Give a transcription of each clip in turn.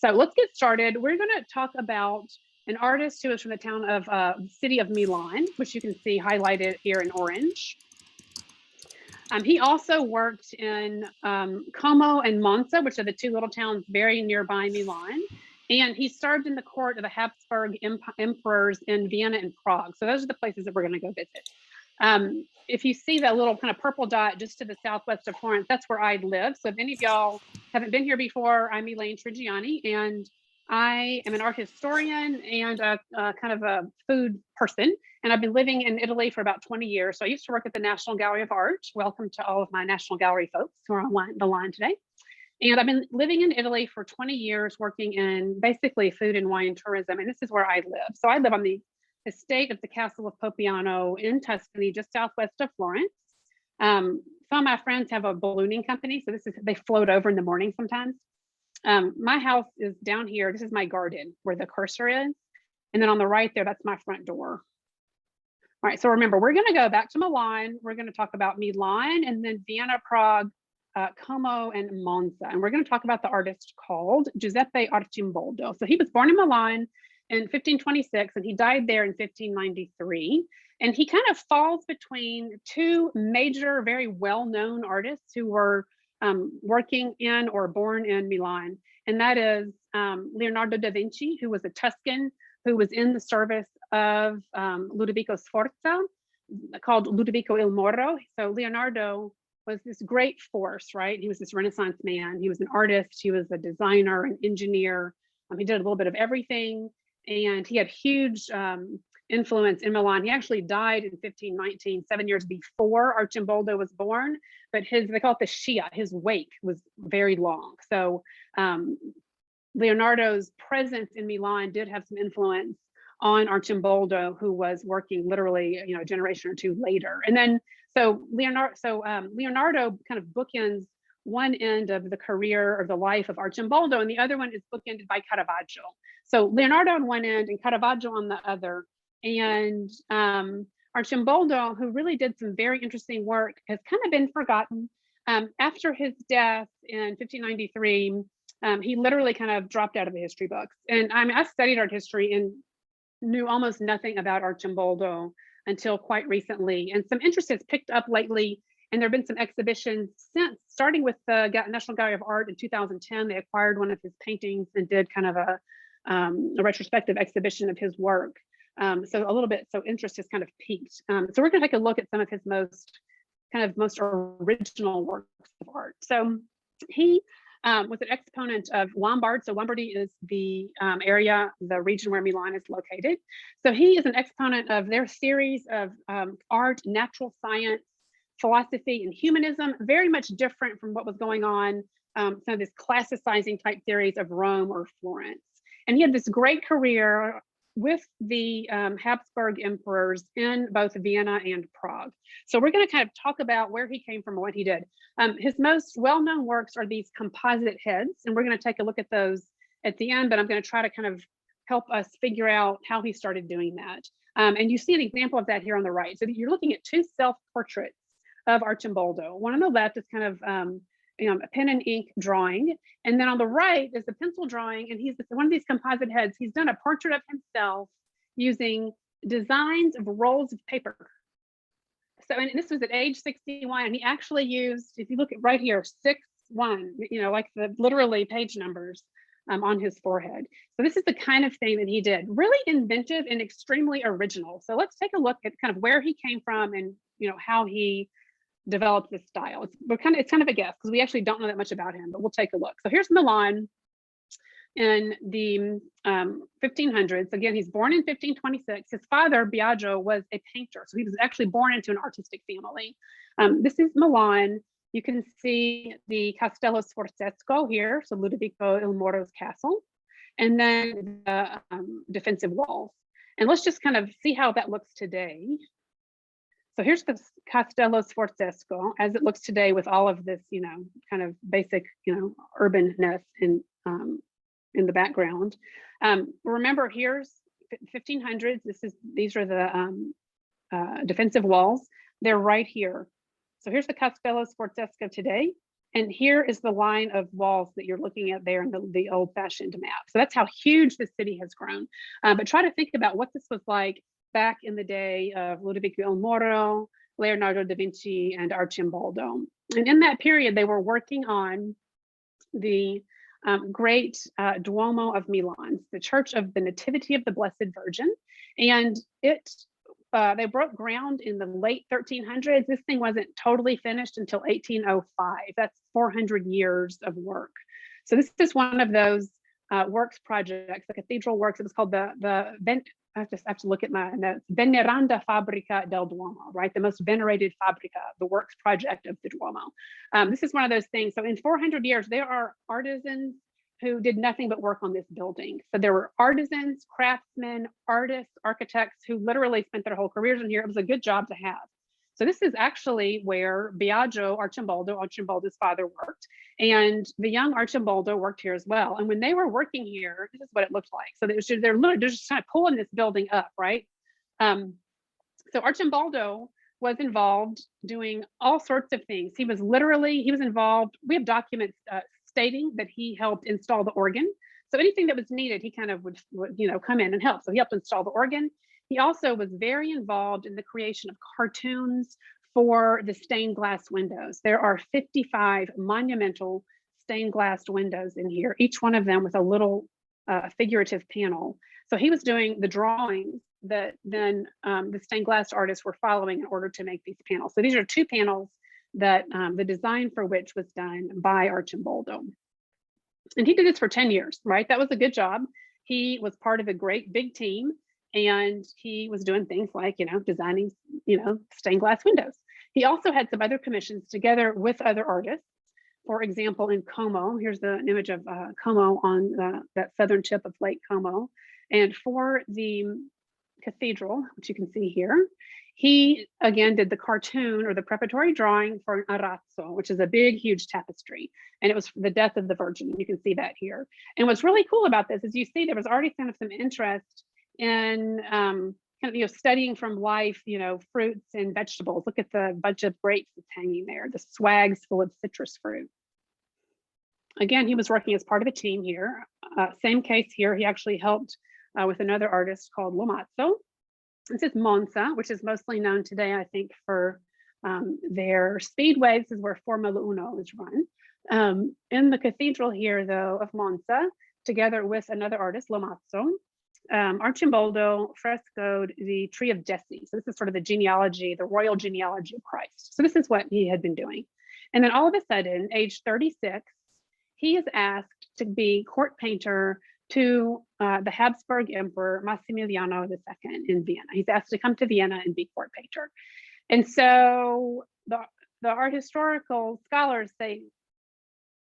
So let's get started. We're going to talk about an artist who is from the town of city of Milan, which you can see highlighted here in orange. He also worked in Como and Monza, which are the two little towns very nearby Milan. And he served in the court of the Habsburg emperors in Vienna and Prague. So those are the places that we're going to go visit. If you see that little kind of purple dot just to the southwest of Florence, that's where I live. So if any of y'all haven't been here before, I'm Elaine Trigiani, and I am an art historian and a kind of a food person. And I've been living in Italy for about 20 years. So I used to work at the National Gallery of Art. Welcome to all of my National Gallery folks who are on the line today. And I've been living in Italy for 20 years, working in basically food and wine tourism. And this is where I live. So I live on the estate of the Castle of Poppiano in Tuscany, just southwest of Florence. Some of my friends have a ballooning company. So they float over in the morning sometimes. My house is down here. This is my garden where the cursor is. And then on the right there, that's my front door. All right, so remember, we're going to go back to Milan. We're going to talk about Milan and then Vienna, Prague, Como, and Monza. And we're going to talk about the artist called Giuseppe Archimboldo. So he was born in Milan in 1526 and he died there in 1593. And he kind of falls between two major, very well-known artists who were working in or born in Milan. And that is Leonardo Da Vinci, who was a Tuscan, who was in the service of Ludovico Sforza, called Ludovico il Moro. So Leonardo was this great force, right? He was this Renaissance man. He was an artist. He was a designer, an engineer. He did a little bit of everything. And he had huge influence in Milan. He actually died in 1519, 7 years before Arcimboldo was born, but they call it the Scia, his wake was very long. So Leonardo's presence in Milan did have some influence on Arcimboldo, who was working literally, a generation or two later. And then, Leonardo kind of bookends one end of the career or the life of Arcimboldo, and the other one is bookended by Caravaggio. So Leonardo on one end and Caravaggio on the other. And Arcimboldo, who really did some very interesting work, has kind of been forgotten. After his death in 1593, he literally kind of dropped out of the history books. And I studied art history and knew almost nothing about Arcimboldo until quite recently. And some interest has picked up lately. And there have been some exhibitions since, starting with the National Gallery of Art in 2010. They acquired one of his paintings and did kind of a retrospective exhibition of his work. So interest has kind of peaked. So we're going to take a look at some of his most original works of art. So he was an exponent of Lombardy. So Lombardy is the area, the region where Milan is located. So he is an exponent of their theories of art, natural science, philosophy, and humanism, very much different from what was going on, some of this classicizing type theories of Rome or Florence. And he had this great career with the Habsburg emperors in both Vienna and Prague. So we're going to kind of talk about where he came from and what he did. His most well-known works are these composite heads, and we're going to take a look at those at the end, but I'm going to try to kind of help us figure out how he started doing that. And you see an example of that here on the right. So you're looking at two self-portraits of Arcimboldo. One on the left is kind of a pen and ink drawing. And then on the right is a pencil drawing. And he's one of these composite heads. He's done a portrait of himself using designs of rolls of paper. So, and this was at age 61. And he actually used, if you look at right here, 6-1, like the literally page numbers on his forehead. So this is the kind of thing that he did. Really inventive and extremely original. So let's take a look at kind of where he came from and, how he developed this style. It's kind of a guess because we actually don't know that much about him, but we'll take a look. So here's Milan in the 1500s. Again, he's born in 1526. His father, Biagio, was a painter. So he was actually born into an artistic family. This is Milan. You can see the Castello Sforzesco here, so Ludovico il Moro's castle, and then the defensive walls. And let's just kind of see how that looks today. So here's the Castello Sforzesco as it looks today with all of this, kind of basic, urbanness in the background. Remember, here's 1500s. These are the defensive walls. They're right here. So here's the Castello Sforzesco today, And here is the line of walls that you're looking at there in the old-fashioned map. So that's how huge the city has grown. But try to think about what this was like back in the day of Ludovico il Moro, Leonardo da Vinci, and Arcimboldo. And in that period, they were working on the great Duomo of Milan, the Church of the Nativity of the Blessed Virgin. And they broke ground in the late 1300s. This thing wasn't totally finished until 1805. That's 400 years of work. So this is one of those works projects, the cathedral works. It was called I have to look at my notes. Veneranda Fabbrica del Duomo, right? The most venerated fabrica, the works project of the Duomo. This is one of those things. So in 400 years, there are artisans who did nothing but work on this building. So there were artisans, craftsmen, artists, architects who literally spent their whole careers in here. It was a good job to have. So this is actually where Biagio Arcimboldo's father, worked. And the young Arcimboldo worked here as well. And when they were working here, this is what it looked like. So they're just kind of pulling this building up, right? So Arcimboldo was involved doing all sorts of things. He was involved. We have documents stating that he helped install the organ. So anything that was needed, he kind of would come in and help. So he helped install the organ. He also was very involved in the creation of cartoons for the stained glass windows. There are 55 monumental stained glass windows in here, each one of them with a little figurative panel. So he was doing the drawings that then the stained glass artists were following in order to make these panels. So these are two panels that the design for which was done by Arcimboldo. And he did this for 10 years, right? That was a good job. He was part of a great big team, and he was doing things like, designing, stained glass windows. He also had some other commissions together with other artists. For example, in Como, here's an image of Como on that southern tip of Lake Como. And for the cathedral, which you can see here, he again did the cartoon or the preparatory drawing for an arazzo, which is a big, huge tapestry. And it was the death of the Virgin. You can see that here. And what's really cool about this is you see there was already kind of some interest in studying from life, fruits and vegetables. Look at the bunch of grapes that's hanging there, the swags full of citrus fruit. Again, he was working as part of a team here. Same case here. He actually helped with another artist called Lomazzo. This is Monza, which is mostly known today, I think, for their speedway. This is where Formula Uno is run. In the cathedral here, though, of Monza, together with another artist, Lomazzo, Arcimboldo frescoed the tree of Jesse. So this is sort of the royal genealogy of Christ. So this is what he had been doing. And then all of a sudden, age 36, he is asked to be court painter to the Habsburg Emperor Massimiliano II in Vienna. He's asked to come to Vienna and be court painter. And so the art historical scholars say,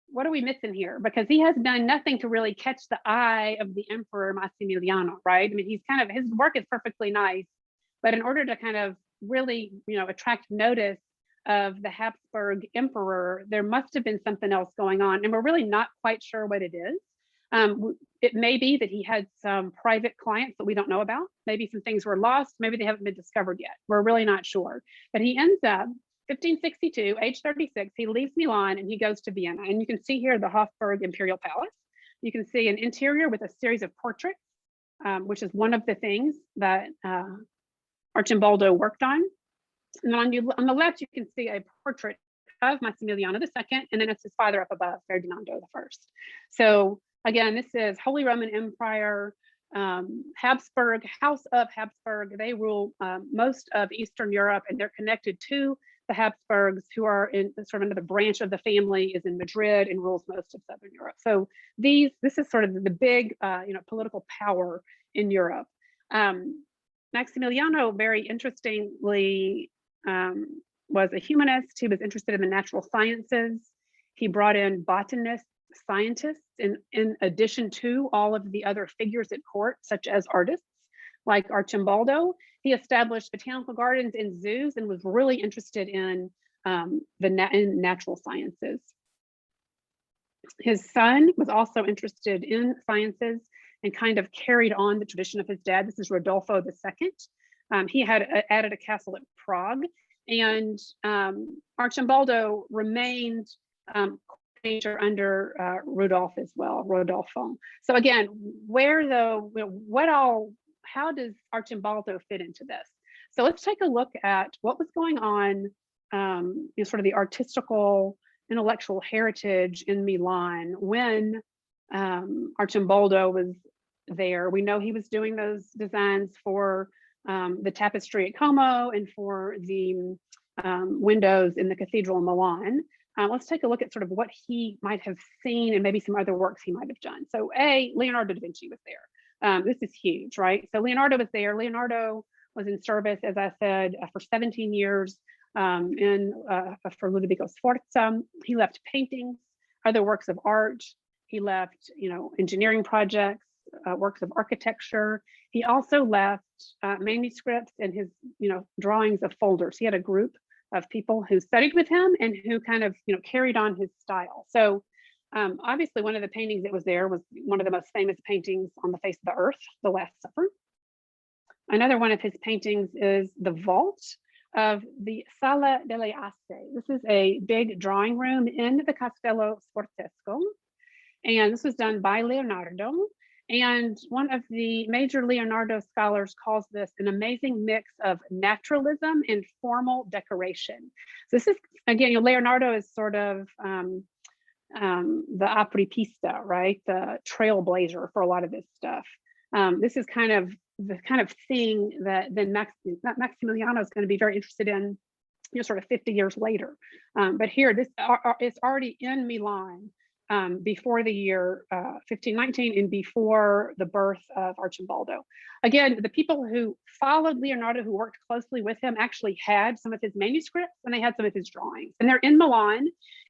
what are we missing here? Because he has done nothing to really catch the eye of the Emperor Massimiliano, right? I mean, his work is perfectly nice, but in order to kind of really, attract notice of the Habsburg Emperor, there must have been something else going on. And we're really not quite sure what it is. It may be that he had some private clients that we don't know about. Maybe some things were lost. Maybe they haven't been discovered yet. We're really not sure. But he ends up 1562, age 36, he leaves Milan and he goes to Vienna. And you can see here the Hoffberg Imperial Palace. You can see an interior with a series of portraits, which is one of the things that Arcimboldo worked on. And then on the left, you can see a portrait of Massimiliano II, and then it's his father up above, Ferdinando I. So again, this is Holy Roman Empire, Habsburg, House of Habsburg. They rule most of Eastern Europe, and they're connected to the Habsburgs, who are in sort of another branch of the family, is in Madrid and rules most of Southern Europe. So this is sort of the big, political power in Europe. Maximiliano, very interestingly, was a humanist. He was interested in the natural sciences. He brought in botanists, scientists, in addition to all of the other figures at court, such as artists like Arcimboldo. He established botanical gardens and zoos and was really interested in in natural sciences. His son was also interested in sciences and kind of carried on the tradition of his dad. This is Rodolfo II. He had added a castle at Prague, and Arcimboldo remained coordinator under Rudolph as well, Rodolfo. So again, how does Arcimboldo fit into this? So let's take a look at what was going on in sort of the artistical, intellectual heritage in Milan when Arcimboldo was there. We know he was doing those designs for the tapestry at Como and for the windows in the cathedral in Milan. Let's take a look at sort of what he might have seen and maybe some other works he might have done. So Leonardo da Vinci was there. This is huge, right? So Leonardo was there. Leonardo was in service, as I said, for 17 years for Ludovico Sforza. He left paintings, other works of art. He left, engineering projects, works of architecture. He also left manuscripts and his, drawings of folders. He had a group of people who studied with him and who kind of, carried on his style. So obviously one of the paintings that was there was one of the most famous paintings on the face of the earth, The Last Supper. Another one of his paintings is the vault of the Sala delle Aste. This is a big drawing room in the Castello Sforzesco. And this was done by Leonardo. And one of the major Leonardo scholars calls this an amazing mix of naturalism and formal decoration. So this is, again, Leonardo is sort of the apripista, right? The trailblazer for a lot of this stuff. This is kind of thing that then Maximiliano is going to be very interested in, sort of 50 years later. But here, this it's already in Milan before the year 1519 and before the birth of Arcimboldo. Again, the people who followed Leonardo, who worked closely with him, actually had some of his manuscripts and they had some of his drawings. And they're in Milan.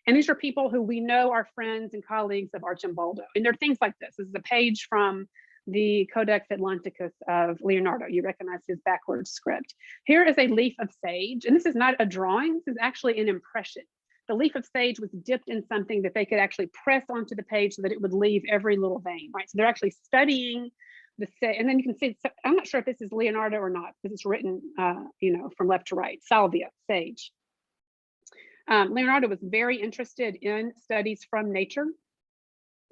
And these are people who we know are friends and colleagues of Arcimboldo. And there are things like this. This is a page from the Codex Atlanticus of Leonardo. You recognize his backwards script. Here is a leaf of sage, and this is not a drawing, this is actually an impression. The leaf of sage was dipped in something that they could actually press onto the page so that it would leave every little vein, right? So they're actually studying the sage, and then you can see, I'm not sure if this is Leonardo or not, because it's written, from left to right, salvia, sage. Leonardo was very interested in studies from nature.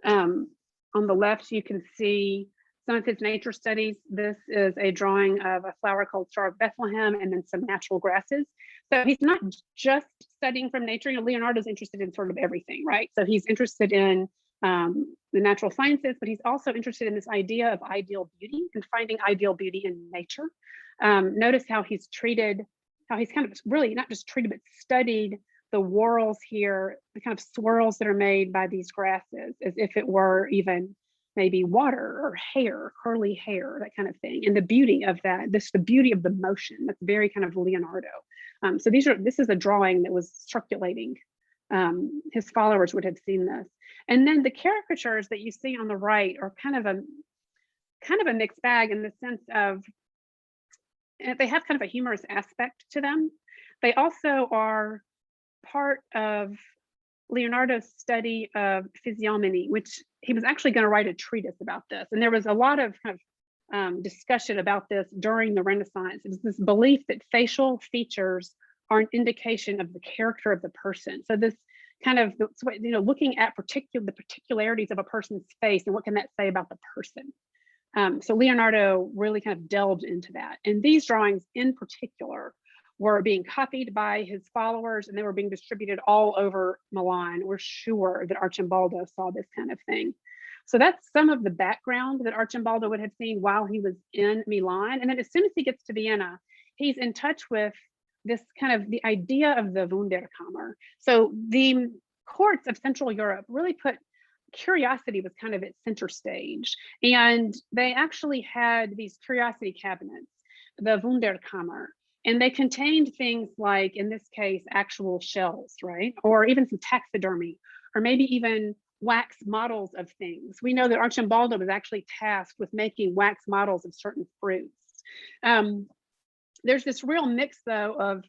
On the left, you can see some of his nature studies. This is a drawing of a flower called Star of Bethlehem and then some natural grasses. So he's not just studying from nature. Leonardo's interested in sort of everything, right? So he's interested in the natural sciences, but he's also interested in this idea of ideal beauty and finding ideal beauty in nature. Notice how he's kind of really not just treated, but studied the whorls here, the kind of swirls that are made by these grasses, as if it were even maybe water or hair, curly hair, that kind of thing. And the beauty of that, the beauty of the motion, that's very kind of Leonardo. So this is a drawing that was circulating. His followers would have seen this. And then the caricatures that you see on the right are kind of a mixed bag in the sense of, they have kind of a humorous aspect to them. They also are part of Leonardo's study of physiognomy, which he was actually going to write a treatise about this. And there was a lot of kind of discussion about this during the Renaissance. It was this belief that facial features are an indication of the character of the person. So this kind of, looking at the particularities of a person's face and what can that say about the person. So Leonardo really kind of delved into that. And these drawings in particular were being copied by his followers and they were being distributed all over Milan. We're sure that Arcimboldo saw this kind of thing. So that's some of the background that Arcimboldo would have seen while he was in Milan. And then as soon as he gets to Vienna, he's in touch with this kind of the idea of the wunderkammer. So the courts of Central Europe really put curiosity was kind of at center stage. And they actually had these curiosity cabinets, the wunderkammer. And they contained things like, in this case, actual shells, right? Or even some taxidermy, or maybe even wax models of things. We know that Arcimboldo was actually tasked with making wax models of certain fruits. There's this real mix, though, of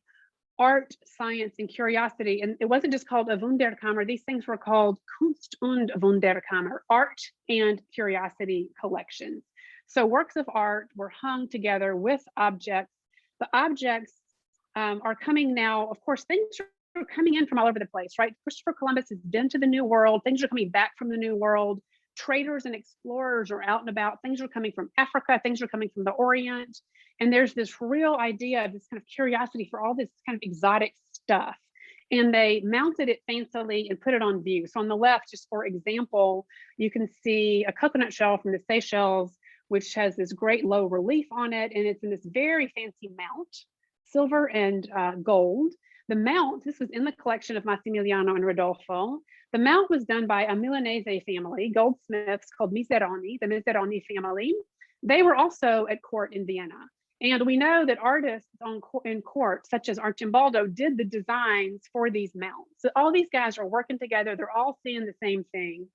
art, science, and curiosity. And it wasn't just called a Wunderkammer. These things were called Kunst und Wunderkammer, art and curiosity collections. So works of art were hung together with objects. The objects are coming now, of course, things are are coming in from all over the place, right? Christopher Columbus has been to the New World. Things are coming back from the New World. Traders and explorers are out and about. Things are coming from Africa. Things are coming from the Orient. And there's this real idea of this kind of curiosity for all this kind of exotic stuff. And they mounted it fancily and put it on view. So on the left, just for example, you can see a coconut shell from the Seychelles, which has this great low relief on it. And it's in this very fancy mount, silver and gold. The mount, this was in the collection of Massimiliano and Rodolfo. The mount was done by a Milanese family, goldsmiths called Miseroni, the Miseroni family. They were also at court in Vienna. And we know that artists in court, such as Arcimboldo, did the designs for these mounts. So all these guys are working together. They're all seeing the same thing.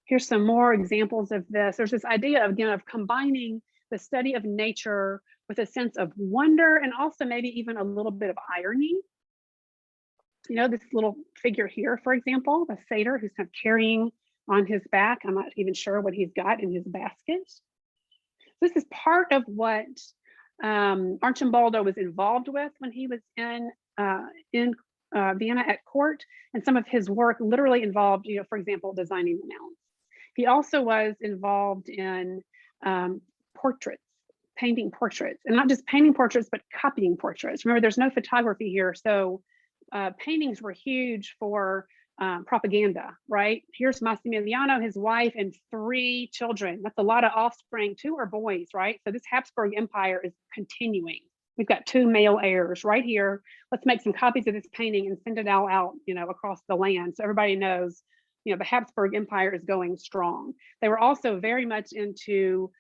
Here's some more examples of this. There's this idea, again, of combining the study of nature with a sense of wonder and also maybe even a little bit of irony. You know, this little figure here, for example, a satyr who's kind of carrying on his back. I'm not even sure what he's got in his basket. This is part of what Arcimboldo was involved with when he was in Vienna at court, and some of his work literally involved, you know, for example, designing the mounts. He also was involved in portraits, painting portraits, and not just painting portraits, but copying portraits. Remember, there's no photography here, so paintings were huge for propaganda, right? Here's Massimiliano, his wife, and 3 children. That's a lot of offspring. 2 are boys, right? So this Habsburg Empire is continuing. We've got 2 male heirs right here. Let's make some copies of this painting and send it all out, you know, across the land, so everybody knows, you know, the Habsburg Empire is going strong. They were also very much into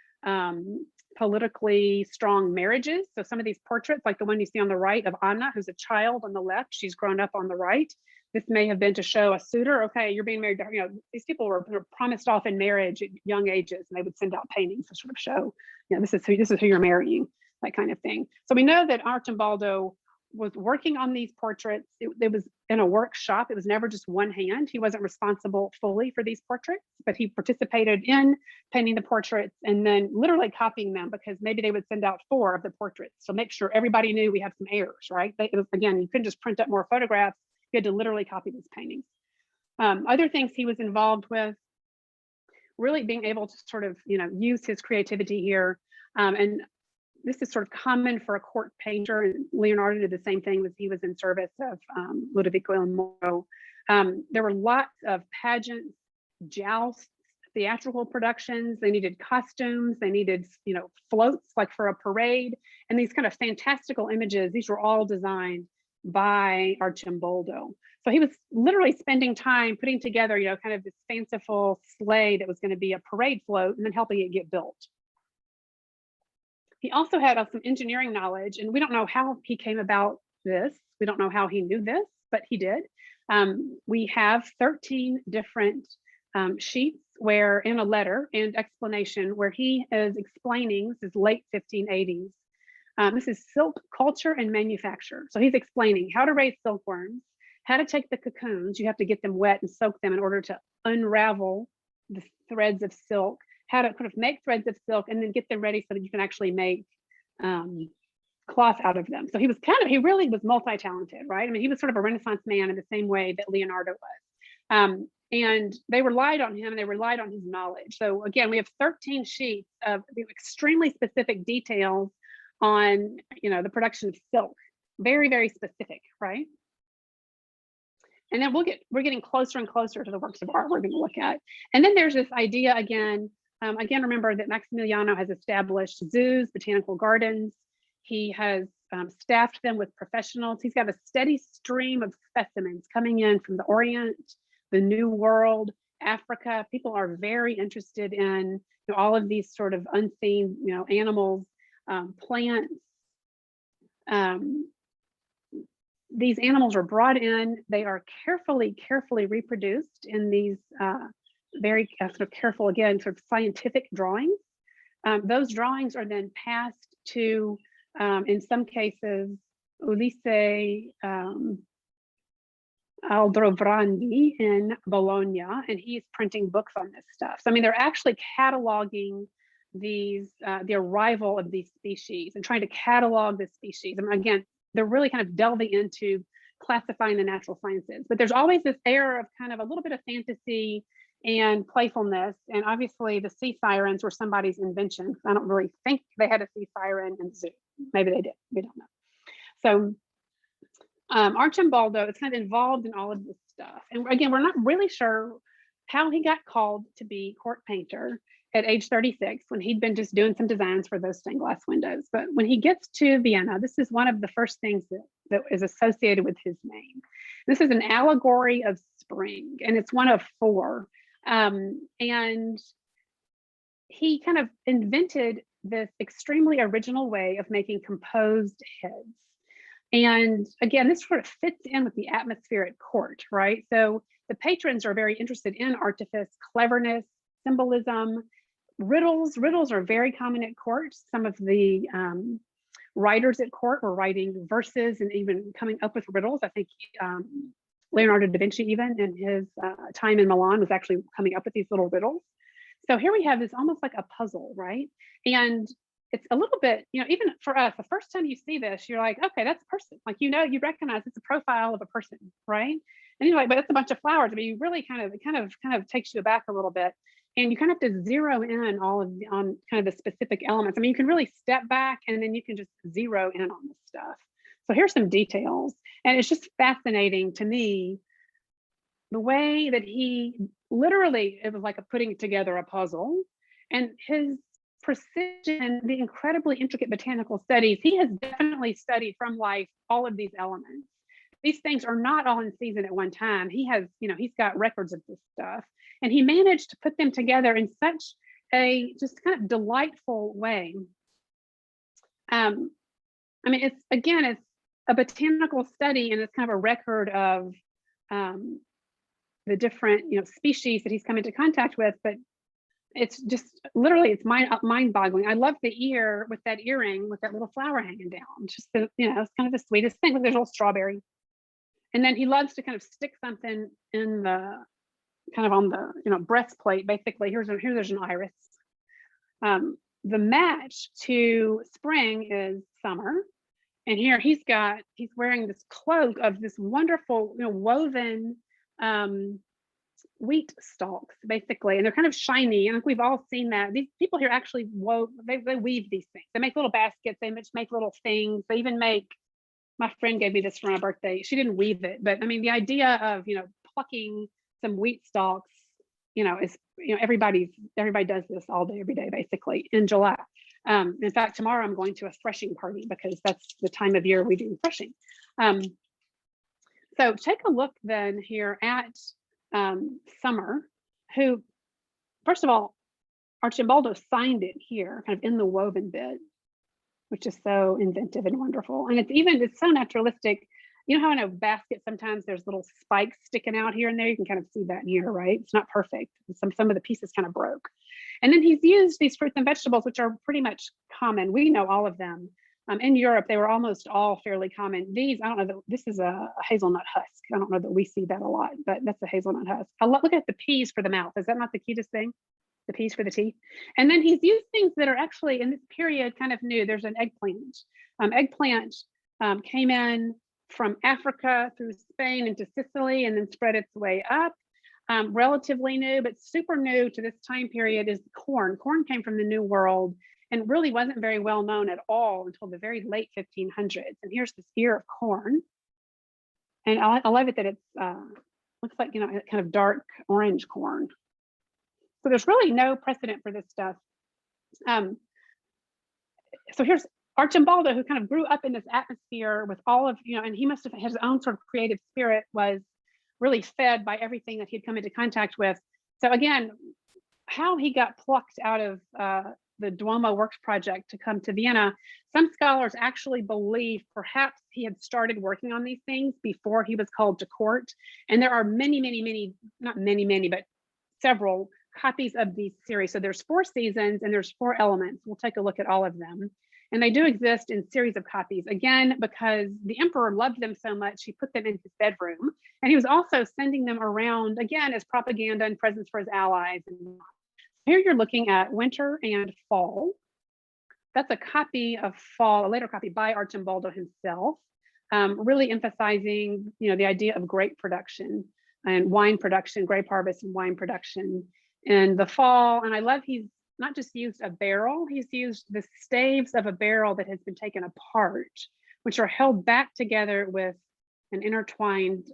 politically strong marriages. So some of these portraits, like the one you see on the right of Anna, who's a child on the left, she's grown up on the right. This may have been to show a suitor, okay, you're being married, you know, these people were promised off in marriage at young ages, and they would send out paintings to sort of show, you know, this is who you're marrying, that kind of thing. So we know that Arcimboldo was working on these portraits. It was in a workshop. It was never just one hand. He wasn't responsible fully for these portraits, but he participated in painting the portraits and then literally copying them, because maybe they would send out 4 of the portraits. So make sure everybody knew we have some heirs, right? Again, you couldn't just print up more photographs. You had to literally copy these paintings. Other things he was involved with, really being able to sort of, you know, use his creativity here. And this is sort of common for a court painter, and Leonardo did the same thing as he was in service of Ludovico il Moro. There were lots of pageants, jousts, theatrical productions. They needed costumes. They needed, you know, floats like for a parade, and these kind of fantastical images. These were all designed by Arcimboldo. So he was literally spending time putting together, you know, kind of this fanciful sleigh that was going to be a parade float, and then helping it get built. He also had some engineering knowledge, and we don't know how he came about this. We don't know how he knew this, but he did. We have 13 different sheets where, in a letter and explanation, where he is explaining, this is late 1580s, this is silk culture and manufacture. So he's explaining how to raise silkworms, how to take the cocoons. You have to get them wet and soak them in order to unravel the threads of silk, how to kind of make threads of silk and then get them ready so that you can actually make cloth out of them. So he really was multi-talented, right? I mean, he was sort of a Renaissance man in the same way that Leonardo was. And they relied on him, and they relied on his knowledge. So again, we have 13 sheets of extremely specific details on, you know, the production of silk. Very, very specific, right? And then we're getting closer and closer to the works of art we're going to look at. And then there's this idea again, remember that Maximiliano has established zoos, botanical gardens. He has staffed them with professionals. He's got a steady stream of specimens coming in from the Orient, the New World, Africa. People are very interested in, you know, all of these sort of unseen, you know, animals, plants. These animals are brought in. They are carefully reproduced in these very sort of careful, again, sort of scientific drawings. Those drawings are then passed to, in some cases, Ulisse Aldrovrandi in Bologna, and he's printing books on this stuff. So I mean, they're actually cataloging these, the arrival of these species and trying to catalog the species. I mean, again, they're really kind of delving into classifying the natural sciences. But there's always this air of kind of a little bit of fantasy and playfulness. And obviously the sea sirens were somebody's invention. I don't really think they had a sea siren in the zoo. Maybe they did, we don't know. So Arcimboldo is kind of involved in all of this stuff. And again, we're not really sure how he got called to be court painter at age 36 when he'd been just doing some designs for those stained glass windows. But when he gets to Vienna, this is one of the first things that is associated with his name. This is an allegory of spring, and it's one of 4. And he kind of invented this extremely original way of making composed heads. And again, this sort of fits in with the atmosphere at court, right? So the patrons are very interested in artifice, cleverness, symbolism, riddles. Riddles are very common at court. Some of the writers at court were writing verses and even coming up with riddles. I think Leonardo Da Vinci, even in his time in Milan, was actually coming up with these little riddles. So here we have this almost like a puzzle, right? And it's a little bit, even for us, the first time you see this, you're like, okay, that's a person. Like, you recognize it's a profile of a person, right? And you're like, but it's a bunch of flowers. But you really kind of takes you aback a little bit. And you kind of have to zero in on kind of the specific elements. I mean, you can really step back and then you can just zero in on this stuff. So here's some details. And it's just fascinating to me, the way that he literally, it was like putting together a puzzle, and his precision, the incredibly intricate botanical studies. He has definitely studied from life all of these elements. These things are not all in season at one time. He has, he's got records of this stuff, and he managed to put them together in such a just kind of delightful way. I mean, it's a botanical study, and it's kind of a record of the different, species that he's come into contact with, but it's just literally, it's mind-boggling. I love the ear with that earring with that little flower hanging down. Just it's kind of the sweetest thing. There's a little strawberry, and then he loves to kind of stick something in the kind of on the breastplate. Basically, here's there's an iris. The match to spring is summer, and here he's wearing this cloak of this wonderful woven wheat stalks, basically, and they're kind of shiny, and we've all seen that. These people here actually they weave these things. They make little baskets, they make little things. They even make, my friend gave me this for my birthday. She didn't weave it, but I mean, the idea of plucking some wheat stalks, is everybody does this all day, every day, basically, in July. In fact, tomorrow I'm going to a threshing party because that's the time of year we do threshing. So take a look then here at Summer, who, first of all, Arcimboldo signed it here, kind of in the woven bit, which is so inventive and wonderful. And it's so naturalistic. You know how in a basket sometimes there's little spikes sticking out here and there? You can kind of see that here, right? It's not perfect. Some of the pieces kind of broke. And then he's used these fruits and vegetables, which are pretty much common. We know all of them. In Europe, they were almost all fairly common. These, I don't know, this is a hazelnut husk. I don't know that we see that a lot, but that's a hazelnut husk. Look at the peas for the mouth. Is that not the cutest thing? The peas for the teeth. And then he's used things that are actually in this period kind of new. There's an eggplant. Eggplant came in from Africa through Spain into Sicily and then spread its way up. Relatively new, but super new to this time period is corn. Corn came from the New World and really wasn't very well known at all until the very late 1500s. And here's this ear of corn. And I love it that it's looks like, kind of dark orange corn. So there's really no precedent for this stuff. So here's Arcimboldo, who kind of grew up in this atmosphere with all of, and he must have had his own sort of creative spirit, was really fed by everything that he'd come into contact with. So again, how he got plucked out of the Duomo Works project to come to Vienna, some scholars actually believe perhaps he had started working on these things before he was called to court. And there are not many, but several copies of these series. So there's 4 seasons and there's 4 elements. We'll take a look at all of them. And they do exist in series of copies, again, because the emperor loved them so much, he put them in his bedroom. And he was also sending them around, again, as propaganda and presents for his allies. And here you're looking at winter and fall. That's a copy of fall, a later copy by Arcimboldo himself. really emphasizing, the idea of grape production and wine production, grape harvest and wine production in the fall. And I love he's not just used a barrel, he's used the staves of a barrel that has been taken apart, which are held back together with an intertwined,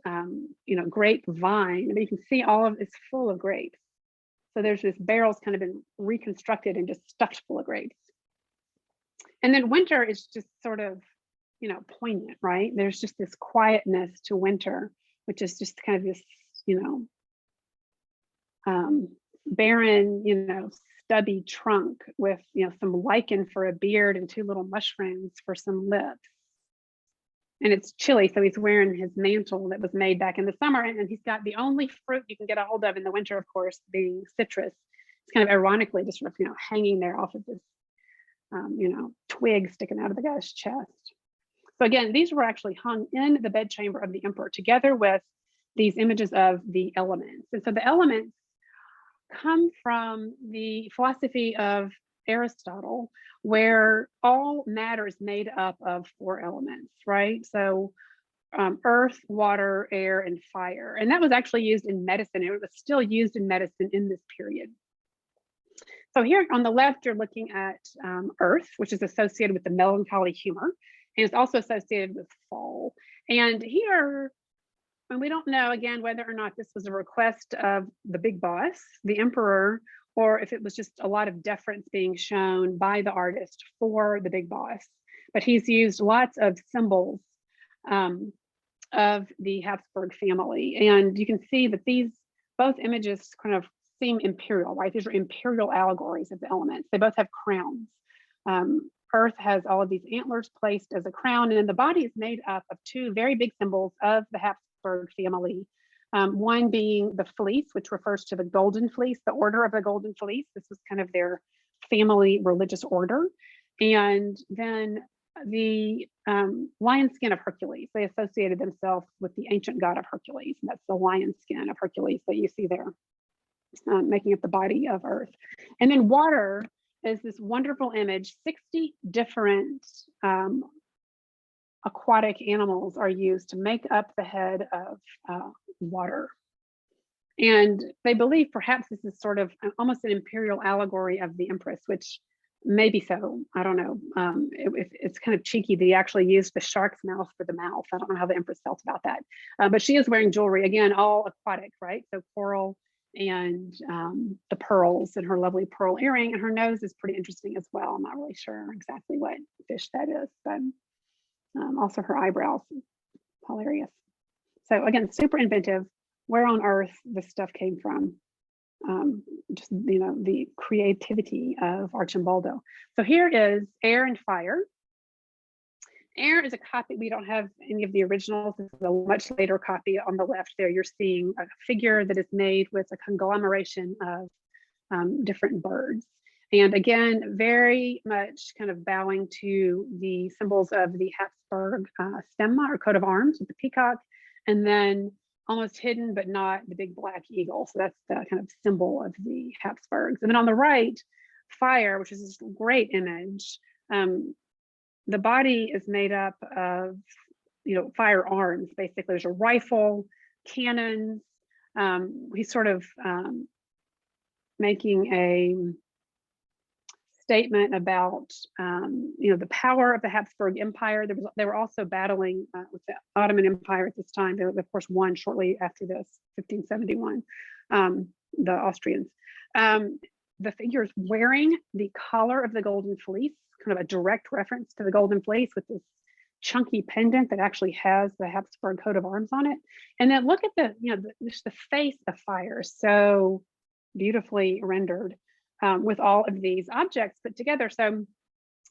grape vine. I mean, you can see all of it's full of grapes. So there's this barrel's kind of been reconstructed and just stuffed full of grapes. And then winter is just sort of, poignant, right? There's just this quietness to winter, which is just kind of this, barren, stubby trunk with, some lichen for a beard and 2 little mushrooms for some lips. And it's chilly, so he's wearing his mantle that was made back in the summer, and he's got the only fruit you can get a hold of in the winter, of course, being citrus. It's kind of ironically just sort of, hanging there off of this, twig sticking out of the guy's chest. So again, these were actually hung in the bedchamber of the emperor together with these images of the elements. And so the elements come from the philosophy of Aristotle, where all matter is made up of 4 elements, right? So earth, water, air, and fire. And that was actually used in medicine. It was still used in medicine in this period. So here on the left, you're looking at earth, which is associated with the melancholy humor, and it's also associated with fall. And here, and we don't know, again, whether or not this was a request of the big boss, the emperor, or if it was just a lot of deference being shown by the artist for the big boss. But he's used lots of symbols of the Habsburg family. And you can see that these both images kind of seem imperial, right? These are imperial allegories of the elements. They both have crowns. Earth has all of these antlers placed as a crown, and then the body is made up of 2 very big symbols of the Habsburg family. One being the fleece, which refers to the golden fleece, the order of the golden fleece. This was kind of their family religious order. And then the lion skin of Hercules. They associated themselves with the ancient god of Hercules. And that's the lion skin of Hercules that you see there, making up the body of Earth. And then water is this wonderful image. 60 different aquatic animals are used to make up the head of water. And they believe perhaps this is sort of almost an imperial allegory of the empress, which maybe so, I don't know. It's kind of cheeky that he actually used the shark's mouth for the mouth. I don't know how the empress felt about that. But she is wearing jewelry, again, all aquatic, right? So coral and the pearls and her lovely pearl earring, and her nose is pretty interesting as well. I'm not really sure exactly what fish that is, but also her eyebrows, hilarious. So again, super inventive. Where on earth this stuff came from? Just the creativity of Arcimboldo. So here is air and fire. Air is a copy. We don't have any of the originals. This is a much later copy. On the left there, you're seeing a figure that is made with a conglomeration of different birds. And again, very much kind of bowing to the symbols of the Habsburg stemma or coat of arms with the peacock, and then almost hidden but not the big black eagle. So that's the kind of symbol of the Habsburgs. And then on the right, fire, which is this great image. The body is made up of, firearms, basically. There's a rifle, cannons. He's sort of making a statement about, the power of the Habsburg Empire. They were also battling with the Ottoman Empire at this time. They, of course, won shortly after this, 1571, the Austrians. The figure is wearing the collar of the Golden Fleece, kind of a direct reference to the Golden Fleece with this chunky pendant that actually has the Habsburg coat of arms on it. And then look at just the face of fire, so beautifully rendered with all of these objects put together. So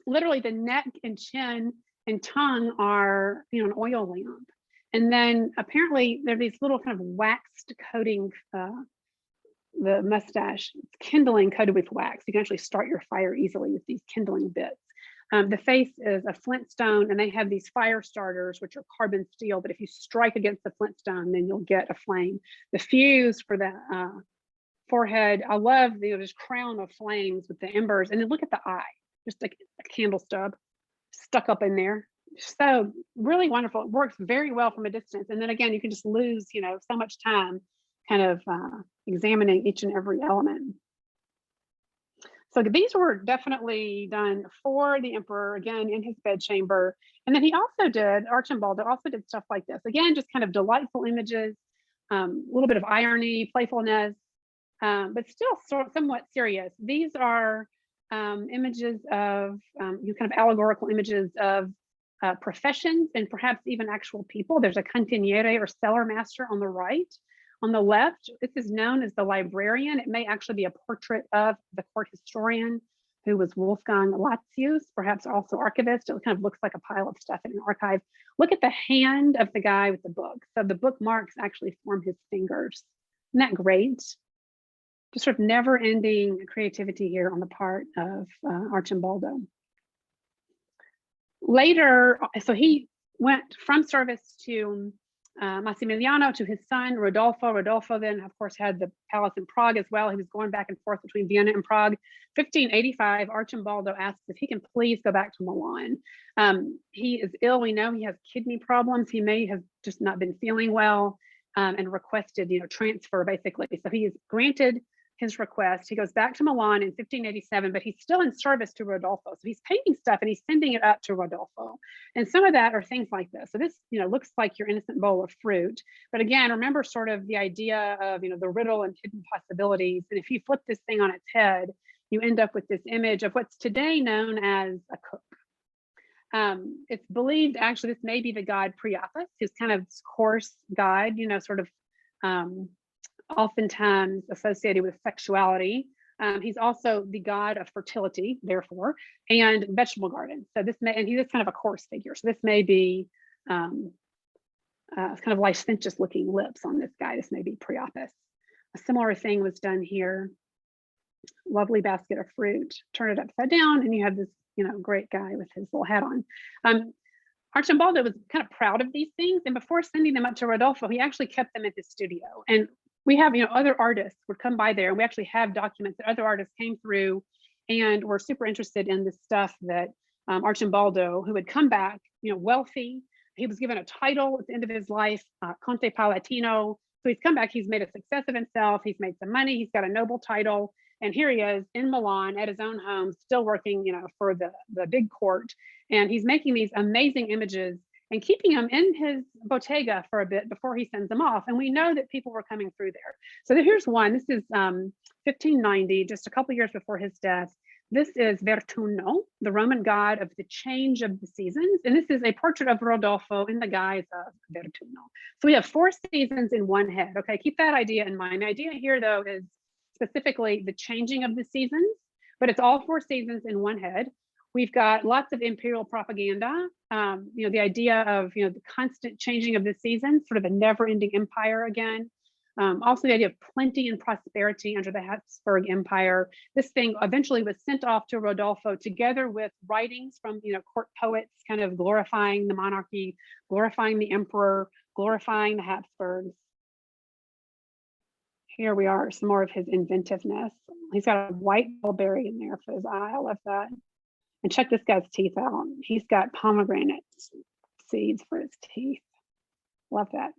literally the neck and chin and tongue are, an oil lamp. And then apparently there are these little kind of waxed coating, the mustache, it's kindling coated with wax. You can actually start your fire easily with these kindling bits. The face is a flintstone, and they have these fire starters, which are carbon steel, but if you strike against the flintstone, then you'll get a flame. The fuse for the forehead, I love this crown of flames with the embers. And then look at the eye, just like a candle stub stuck up in there, So really wonderful. It works very well from a distance. And then again, you can just lose, so much time kind of examining each and every element. So these were definitely done for the emperor, again, in his bedchamber. And then Arcimboldo also did stuff like this. Again, just kind of delightful images, a little bit of irony, playfulness, but still somewhat serious. These are images of, kind of allegorical images of professions and perhaps even actual people. There's a cantiniere or cellar master on the right. On the left, this is known as the Librarian. It may actually be a portrait of the court historian who was Wolfgang Latzius, perhaps also archivist. It kind of looks like a pile of stuff in an archive. Look at the hand of the guy with the book. So the bookmarks actually form his fingers. Isn't that great? Just sort of never-ending creativity here on the part of Arcimboldo. Later, so he went from service to Massimiliano, to his son Rodolfo. Rodolfo then, of course, had the palace in Prague as well. He was going back and forth between Vienna and Prague. 1585, Arcimboldo asks if he can please go back to Milan. He is ill. We know he has kidney problems. He may have just not been feeling well, and requested, transfer basically. So he is granted his request. He goes back to Milan in 1587, but he's still in service to Rodolfo. So he's painting stuff and he's sending it up to Rodolfo. And some of that are things like this. So this, looks like your innocent bowl of fruit. But again, remember sort of the idea of, the riddle and hidden possibilities. And if you flip this thing on its head, you end up with this image of what's today known as a cook. It's believed actually this may be the god Priapus, his kind of coarse guide, sort of oftentimes associated with sexuality. He's also the god of fertility, therefore, and vegetable gardens. So and he's kind of a coarse figure. So this may be kind of licentious looking lips on this guy. This may be Priapus. A similar thing was done here. Lovely basket of fruit. Turn it upside down, and you have this, great guy with his little hat on. Arcimboldo was kind of proud of these things, and before sending them up to Rodolfo, he actually kept them at his studio. And we have, other artists would come by there, and we actually have documents that other artists came through and were super interested in this stuff that Arcimboldo, who had come back, wealthy. He was given a title at the end of his life, Conte Palatino. So he's come back, he's made a success of himself, he's made some money, he's got a noble title, and here he is in Milan at his own home, still working, for the big court. And he's making these amazing images and keeping them in his bottega for a bit before he sends them off. And we know that people were coming through there. So here's one. This is 1590, just a couple years before his death. This is Vertunno, the Roman god of the change of the seasons. And this is a portrait of Rodolfo in the guise of Vertunno. So we have 4 seasons in one head. Okay, keep that idea in mind. The idea here, though, is specifically the changing of the seasons, but it's all 4 seasons in one head. We've got lots of imperial propaganda, the idea of, the constant changing of the seasons, sort of a never-ending empire again. Also the idea of plenty and prosperity under the Habsburg Empire. This thing eventually was sent off to Rodolfo together with writings from, court poets, kind of glorifying the monarchy, glorifying the emperor, glorifying the Habsburgs. Here we are, some more of his inventiveness. He's got a white mulberry in there for his eye. I love that. And check this guy's teeth out. He's got pomegranate seeds for his teeth. Love that.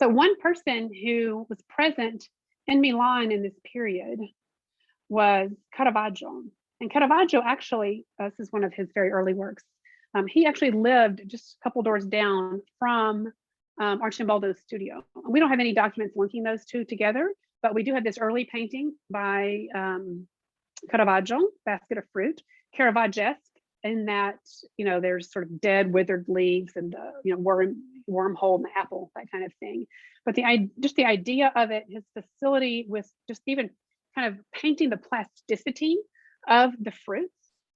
So one person who was present in Milan in this period was Caravaggio. And Caravaggio actually, this is one of his very early works. He actually lived just a couple doors down from Arcimboldo's studio. We don't have any documents linking those two together, but we do have this early painting by Caravaggio, basket of fruit, Caravaggesque, in that, there's sort of dead, withered leaves and, wormhole in the apple, that kind of thing. But the idea of it, his facility with just even kind of painting the plasticity of the fruits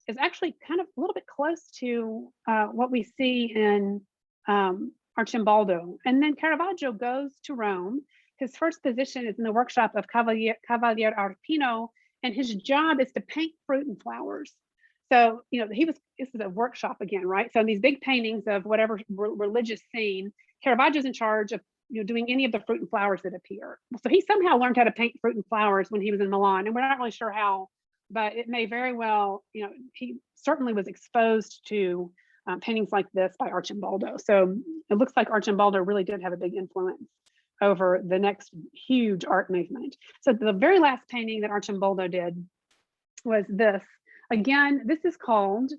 is actually kind of a little bit close to what we see in Arcimboldo. And then Caravaggio goes to Rome. His first position is in the workshop of Cavaliere Arpino, and his job is to paint fruit and flowers. So, this is a workshop again, right? So in these big paintings of whatever religious scene, Caravaggio's in charge of, doing any of the fruit and flowers that appear. So he somehow learned how to paint fruit and flowers when he was in Milan, and we're not really sure how, but it may very well, he certainly was exposed to paintings like this by Arcimboldo. So it looks like Arcimboldo really did have a big influence over the next huge art movement. So the very last painting that Arcimboldo did was this. Again, this is called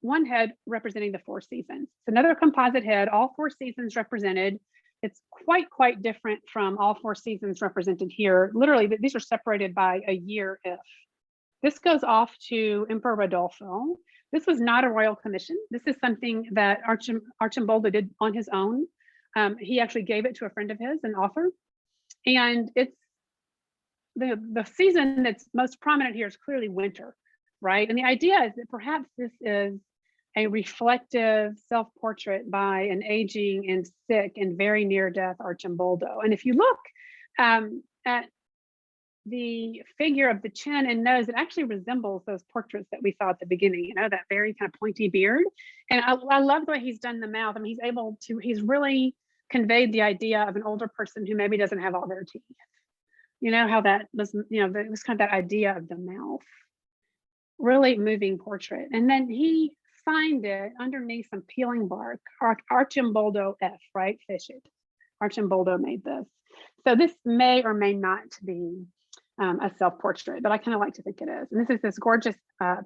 one head representing the 4 seasons. It's another composite head, all 4 seasons represented. It's quite different from all 4 seasons represented here. Literally, these are separated by a year if. This goes off to Emperor Rodolfo. This was not a royal commission. This is something that Arcimboldo did on his own. He actually gave it to a friend of his, an author. And it's the season that's most prominent here is clearly winter, right? And the idea is that perhaps this is a reflective self-portrait by an aging and sick and very near-death Arcimboldo. And if you look at the figure of the chin and nose, it actually resembles those portraits that we saw at the beginning, you know, that very kind of pointy beard. And I love the way he's done the mouth. I mean, he's really conveyed the idea of an older person who maybe doesn't have all their teeth. You know, how that was, you know, it was kind of that idea of the mouth. Really moving portrait. And then he signed it underneath some peeling bark, Arcimboldo F, right? Fish it. Arcimboldo made this. So this may or may not be a self-portrait, but I kind of like to think it is. And this is this gorgeous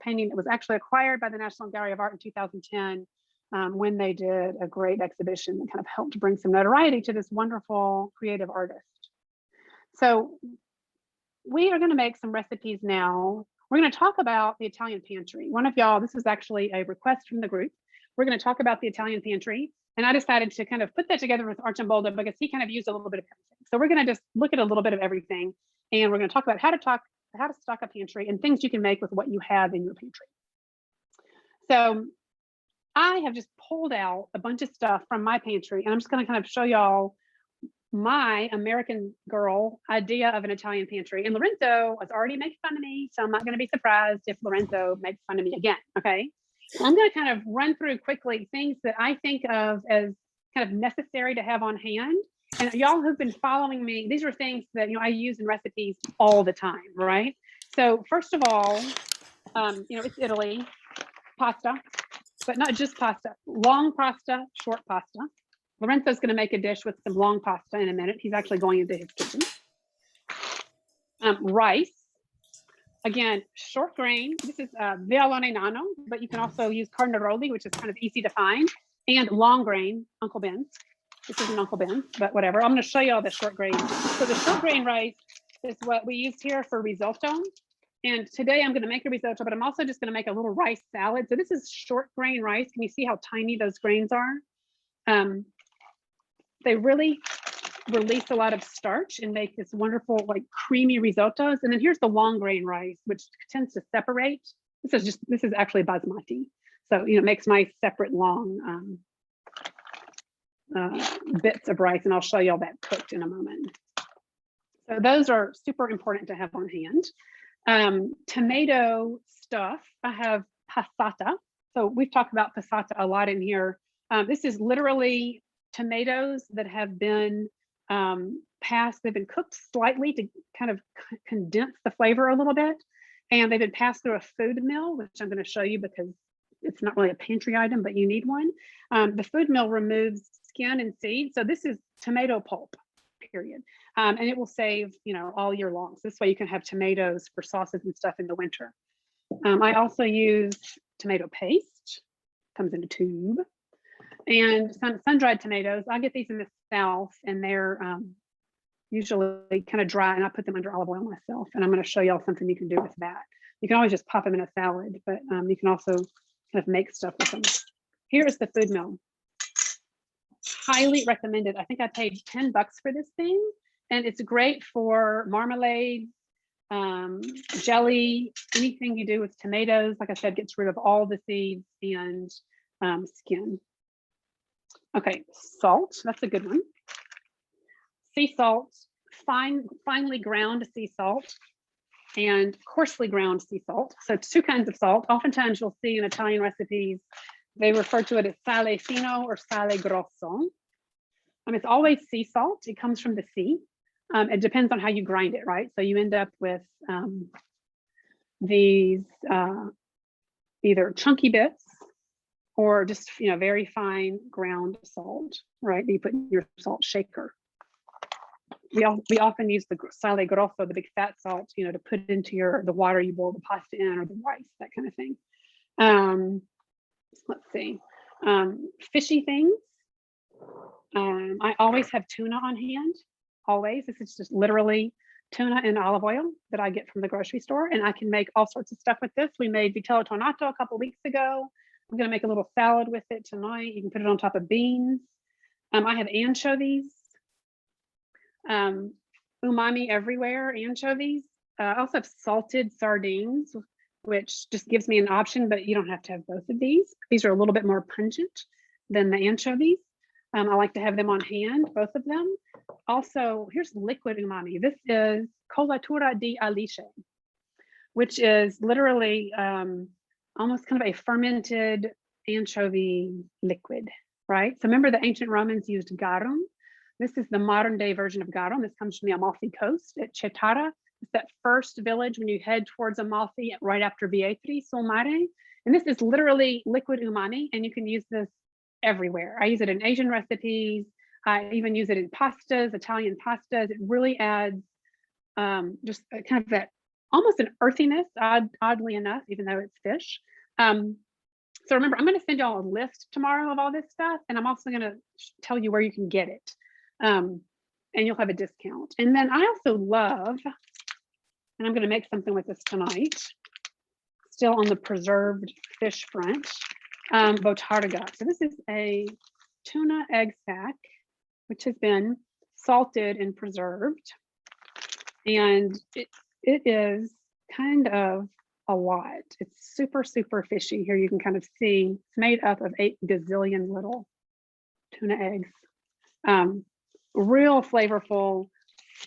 painting that was actually acquired by the National Gallery of Art in 2010 when they did a great exhibition that kind of helped bring some notoriety to this wonderful creative artist. So we are going to make some recipes now. We're going to talk about the Italian pantry. One of y'all, this is actually a request from the group. We're going to talk about the Italian pantry. And I decided to kind of put that together with Arcimboldo because he kind of used a little bit of everything. So we're going to just look at a little bit of everything. And we're going to talk about how to stock a pantry and things you can make with what you have in your pantry. So I have just pulled out a bunch of stuff from my pantry, and I'm just going to kind of show y'all my American girl idea of an Italian pantry. And Lorenzo has already made fun of me, so I'm not going to be surprised if Lorenzo makes fun of me again. Okay. So I'm going to kind of run through quickly things that I think of as kind of necessary to have on hand. And y'all who've been following me, these are things that, you know, I use in recipes all the time, right? So first of all, you know, it's Italy, pasta, but not just pasta, long pasta, short pasta. Lorenzo's going to make a dish with some long pasta in a minute. He's actually going into his kitchen. Rice, again, short grain. This is violone nano, but you can also use carnaroli, which is kind of easy to find, and long grain, Uncle Ben's. This isn't Uncle Ben's, but whatever. I'm going to show you all the short grain. So the short grain rice is what we use here for risotto. And today I'm going to make a risotto, but I'm also just going to make a little rice salad. So this is short grain rice. Can you see how tiny those grains are? They really release a lot of starch and make this wonderful, like creamy risottos. And then here's the long grain rice, which tends to separate. This is actually basmati. So, you know, it makes nice separate long bits of rice, and I'll show you all that cooked in a moment. So those are super important to have on hand. Tomato stuff, I have passata. So we've talked about passata a lot in here. This is literally tomatoes that have been they've been cooked slightly to kind of condense the flavor a little bit. And they've been passed through a food mill, which I'm going to show you because it's not really a pantry item, but you need one. The food mill removes skin and seeds. So this is tomato pulp, period. And it will save, you know, all year long. So this way you can have tomatoes for sauces and stuff in the winter. I also use tomato paste, comes in a tube. And some sun-dried tomatoes. I get these in the South, and they're usually kind of dry, and I put them under olive oil myself. And I'm going to show y'all something you can do with that. You can always just pop them in a salad, but you can also kind of make stuff with them. Here is the food mill. Highly recommended. I think I paid $10 for this thing, and it's great for marmalade, jelly, anything you do with tomatoes. Like I said, gets rid of all the seeds and skin. Okay, salt, that's a good one. Sea salt, finely ground sea salt and coarsely ground sea salt. So it's 2 kinds of salt. Oftentimes you'll see in Italian recipes, they refer to it as sale fino or sale grosso. It's always sea salt. It comes from the sea. It depends on how you grind it, right? So you end up with these either chunky bits or just, very fine ground salt, right? You put in your salt shaker. We often use the sale grosso, the big fat salt, to put into the water you boil the pasta in, or the rice, that kind of thing. Let's see, fishy things. I always have tuna on hand, always. This is just literally tuna and olive oil that I get from the grocery store, and I can make all sorts of stuff with this. We made vitello tonnato a couple weeks ago. I'm gonna make a little salad with it tonight. You can put it on top of beans. I have anchovies. Umami everywhere, anchovies. I also have salted sardines, which just gives me an option, but you don't have to have both of these. These are a little bit more pungent than the anchovies. I like to have them on hand, both of them. Also, here's liquid umami. This is colatura di alice, which is literally almost kind of a fermented anchovy liquid, right? So remember the ancient Romans used garum. This is the modern day version of garum. This comes from the Amalfi Coast at Cetara. It's that first village when you head towards Amalfi right after Vietri sul Mare. And this is literally liquid umami, and you can use this everywhere. I use it in Asian recipes. I even use it in pastas, Italian pastas. It really adds just kind of that almost an earthiness, oddly enough, even though it's fish. So remember, I'm going to send y'all a list tomorrow of all this stuff, and I'm also going to tell you where you can get it. And you'll have a discount. And then I also love, and I'm going to make something with this tonight, still on the preserved fish front, botarga. So this is a tuna egg sac, which has been salted and preserved. And it is kind of a lot. It's super, super fishy. Here you can kind of see it's made up of 8 gazillion little tuna eggs. Real flavorful,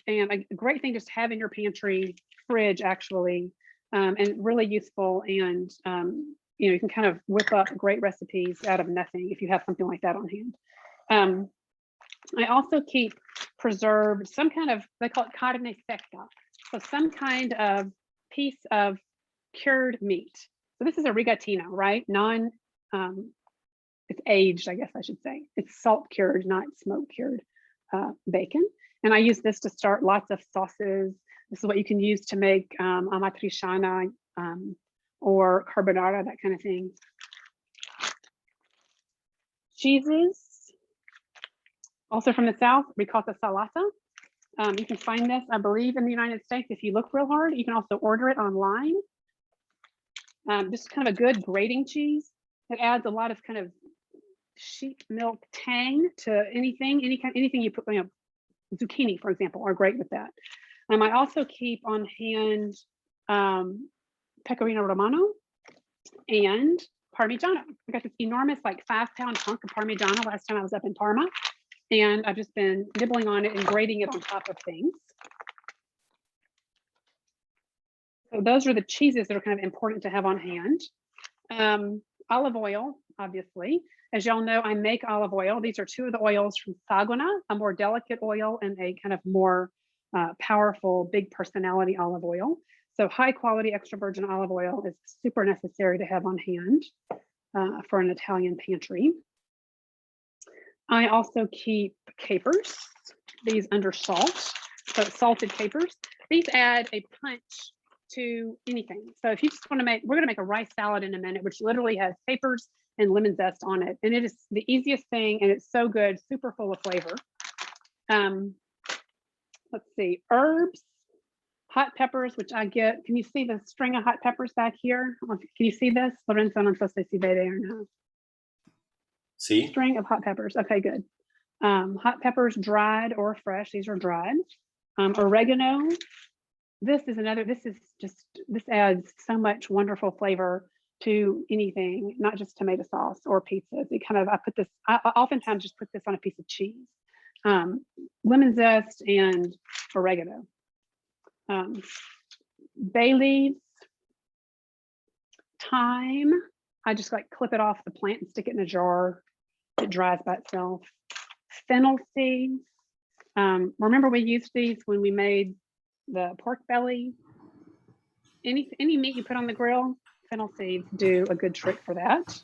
and a great thing just to have in your pantry, fridge actually, and really useful. And you can kind of whip up great recipes out of nothing if you have something like that on hand. I also keep preserved some kind of, they call it carne secca, so some kind of piece of cured meat. So this is a rigatino, right? It's aged, I guess I should say. It's salt cured, not smoke cured bacon. And I use this to start lots of sauces. This is what you can use to make amatriciana or carbonara, that kind of thing. Cheeses, also from the South, ricotta salata. You can find this, I believe, in the United States if you look real hard. You can also order it online. Just kind of a good grating cheese. It adds a lot of kind of sheep milk tang to anything you put, zucchini, for example, are great with that. I also keep on hand pecorino romano and Parmigiano. I got this enormous, like 5-pound chunk of Parmigiano last time I was up in Parma, and I've just been nibbling on it and grating it on top of things. So those are the cheeses that are kind of important to have on hand. Olive oil, obviously. As y'all know, I make olive oil. These are 2 of the oils from Saguna, a more delicate oil and a kind of more powerful, big personality olive oil. So high quality extra virgin olive oil is super necessary to have on hand for an Italian pantry. I also keep capers, these under salt, so salted capers. These add a punch to anything. So if you just want to make, we're going to make a rice salad in a minute, which literally has capers and lemon zest on it. And it is the easiest thing, and it's so good, super full of flavor. Let's see, herbs, hot peppers, which I get. Can you see the string of hot peppers back here? Can you see this? Lorenzo, non so se si vede or no. See? String of hot peppers. Okay, good. Hot peppers, dried or fresh. These are dried. Oregano. This adds so much wonderful flavor to anything, not just tomato sauce or pizzas. I oftentimes just put this on a piece of cheese. Lemon zest and oregano. Bay leaves, thyme. I just like clip it off the plant and stick it in a jar. It dries by itself. Fennel seeds. Remember we used these when we made the pork belly. Any meat you put on the grill, fennel seeds do a good trick for that.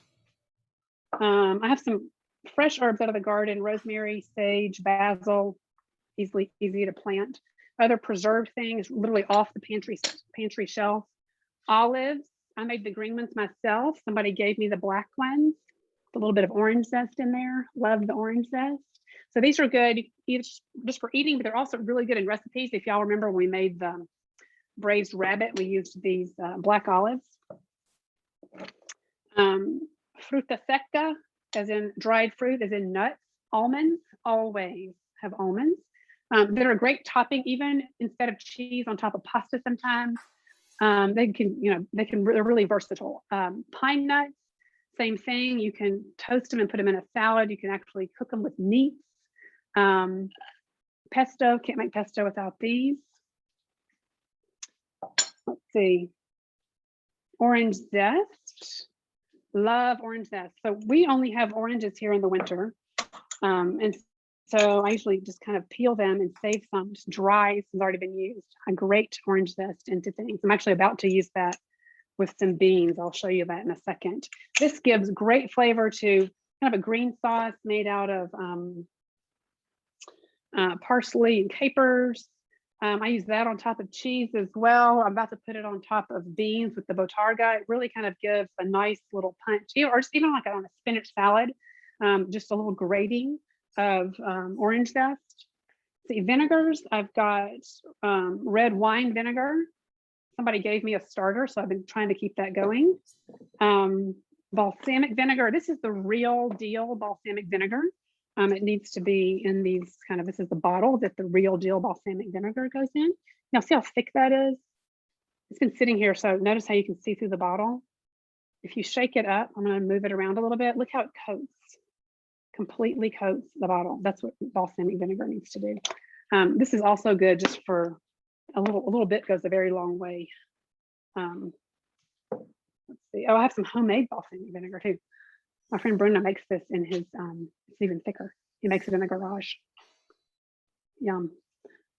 I have some fresh herbs out of the garden: rosemary, sage, basil, easy to plant. Other preserved things, literally off the pantry shelf. Olives. I made the green ones myself. Somebody gave me the black ones. A little bit of orange zest in there. Love the orange zest. So these are good just for eating, but they're also really good in recipes. If y'all remember when we made the braised rabbit, we used these black olives. Fruta seca, as in dried fruit, as in nuts. Almonds, always have almonds. They're a great topping, even instead of cheese on top of pasta sometimes. They're really versatile. Pine nuts, same thing. You can toast them and put them in a salad. You can actually cook them with meats. Pesto, can't make pesto without these. Let's see. Orange zest. Love orange zest. So we only have oranges here in the winter. And so I usually just kind of peel them and save some just dry since it's already been used. A great orange zest into things. I'm actually about to use that with some beans. I'll show you that in a second. This gives great flavor to kind of a green sauce made out of parsley and capers. I use that on top of cheese as well. I'm about to put it on top of beans with the botarga. It really kind of gives a nice little punch, or just even like on a spinach salad, just a little grating of orange zest. See, vinegars, I've got red wine vinegar. Somebody gave me a starter, so I've been trying to keep that going. Balsamic vinegar. This is the real deal balsamic vinegar. It needs to be in these this is the bottle that the real deal balsamic vinegar goes in. Now see how thick that is? It's been sitting here, so notice how you can see through the bottle. If you shake it up, I'm going to move it around a little bit. Look how it coats, completely coats the bottle. That's what balsamic vinegar needs to do. This is also good just for a little bit, goes a very long way. Let's see. Oh, I have some homemade balsamic vinegar too. My friend Brenda makes this in his, it's even thicker. He makes it in the garage. Yum.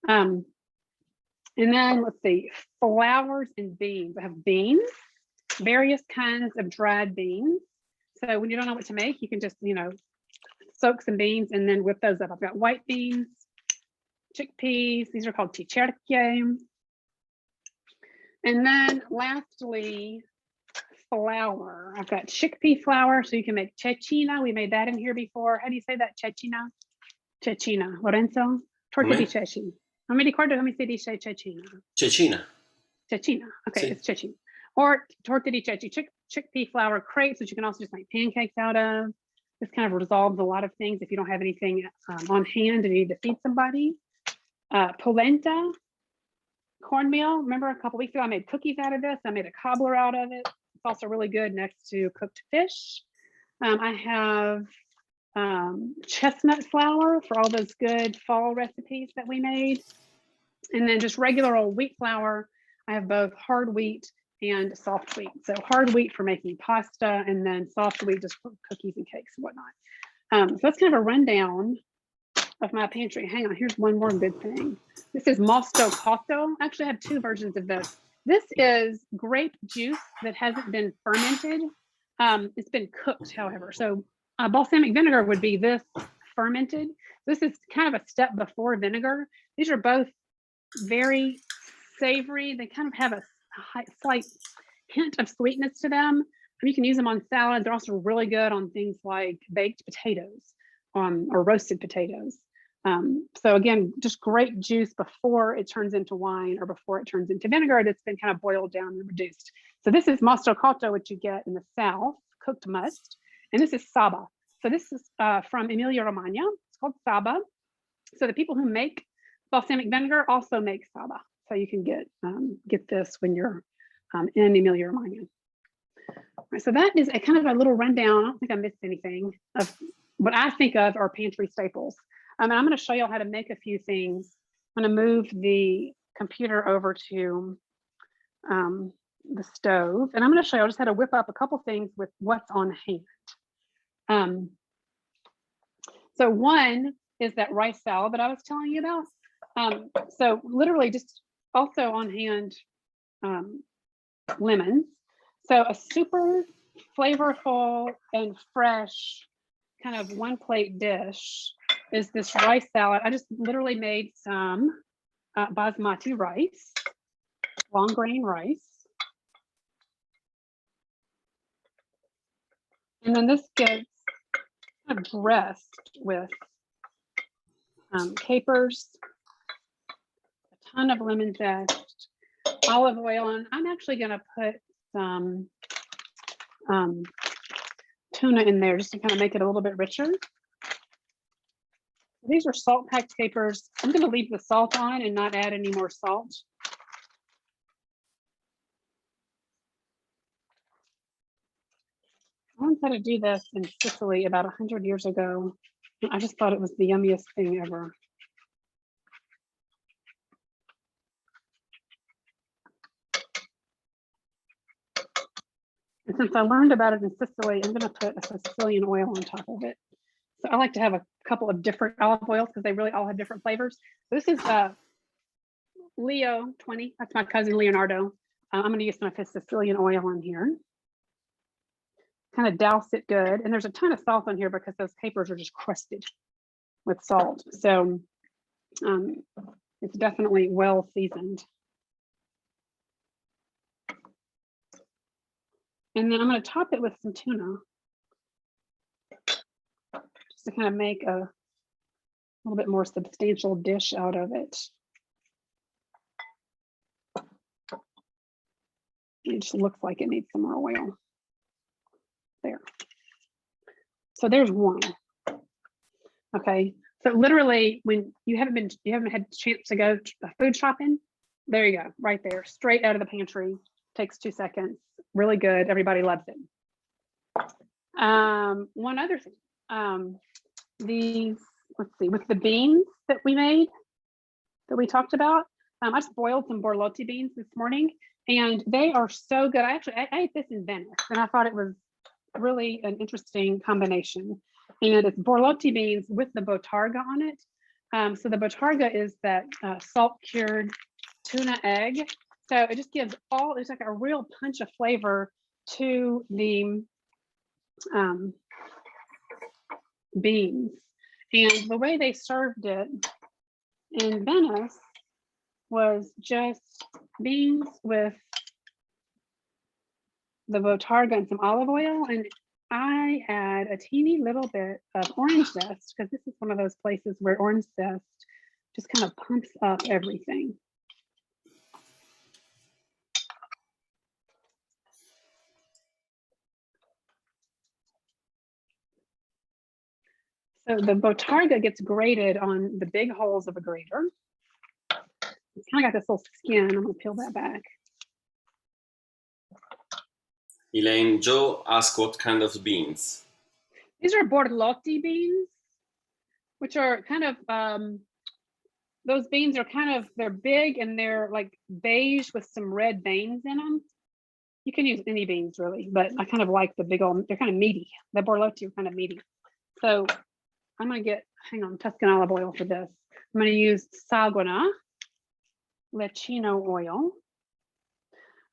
And then let's see, flowers and beans. I have beans, various kinds of dried beans. So when you don't know what to make, you can just, soak some beans and then whip those up. I've got white beans, chickpeas. These are called ticerche. And then lastly, flour. I've got chickpea flour, so you can make cecina. We made that in here before. How do you say that? Cecina? Cecina. Lorenzo? Torta di ceci. How many ricordo come si dice cecina? Cecina. Cecina. Okay, Sì. it's cecina. Or torta di ceci. Chickpea flour crepes, which you can also just make pancakes out of. This kind of resolves a lot of things if you don't have anything on hand and you need to feed somebody. Polenta. Cornmeal. Remember a couple weeks ago I made cookies out of this. I made a cobbler out of it. It's also really good next to cooked fish. I have chestnut flour for all those good fall recipes that we made. And then just regular old wheat flour. I have both hard wheat and soft wheat. So hard wheat for making pasta, and then soft wheat just for cookies and cakes and whatnot. So that's kind of a rundown of my pantry. Hang on, here's one more good thing. This is mosto cotto. Actually, I have two versions of this. This is grape juice that hasn't been fermented. It's been cooked, however. So balsamic vinegar would be this fermented. This is kind of a step before vinegar. These are both very savory. They kind of have a slight hint of sweetness to them. You can use them on salad. They're also really good on things like baked potatoes or roasted potatoes. So again, just grape juice before it turns into wine or before it turns into vinegar that's been kind of boiled down and reduced. So this is mosto cotto, which you get in the South, cooked must. And this is Saba. So this is from Emilia Romagna. It's called Saba. So the people who make balsamic vinegar also make Saba. So you can get this when you're in Emilia Romagna. Right, so that is a kind of a little rundown. I don't think I missed anything of what I think of are pantry staples. And I'm going to show you how to make a few things. I'm going to move the computer over to the stove, and I'm going to show you just how to whip up a couple things with what's on hand. So one is that rice salad that I was telling you about. So literally just also on hand lemons. So a super flavorful and fresh kind of one plate dish is this rice salad. I just literally made some basmati rice, long grain rice. And then this gets kind of dressed with capers, a ton of lemon zest, olive oil, and I'm actually going to put some tuna in there just to kind of make it a little bit richer. These are salt packed capers. I'm going to leave the salt on and not add any more salt. I learned how to do this in Sicily about 100 years ago. I just thought it was the yummiest thing ever. And since I learned about it in Sicily, I'm going to put a Sicilian oil on top of it. So I like to have a couple of different olive oils because they really all have different flavors. So this is Leo 20. That's my cousin Leonardo. I'm going to use some of his Sicilian oil on here. Kind of douse it good. And there's a ton of salt on here because those capers are just crusted with salt. So it's definitely well seasoned. And then I'm going to top it with some tuna just to kind of make a little bit more substantial dish out of it. It just looks like it needs some more oil. There. So there's one. Okay. So literally when you haven't had a chance to go food shopping, there you go, right there, straight out of the pantry. Takes 2 seconds. Really good. Everybody loves it. One other thing. These, let's see, with the beans that we made, that we talked about, I just boiled some borlotti beans this morning, and they are so good. I ate this in Venice, and I thought it was really an interesting combination. And it's borlotti beans with the bottarga on it. So the bottarga is that salt cured tuna egg. So it just gives it's like a real punch of flavor to the beans. And the way they served it in Venice was just beans with the bottarga and some olive oil. And I add a teeny little bit of orange zest because this is one of those places where orange zest just kind of pumps up everything. So the bottarga gets grated on the big holes of a grater. It's kind of got this little skin. I'm going to peel that back. Elaine, Joe asked what kind of beans. These are borlotti beans, which are kind of, those beans are kind of, they're big and they're like beige with some red veins in them. You can use any beans really, but I kind of like the big old, they're kind of meaty. The borlotti are kind of meaty. So I'm going to get, hang on, Tuscan olive oil for this. I'm going to use Saguna Lecchino oil.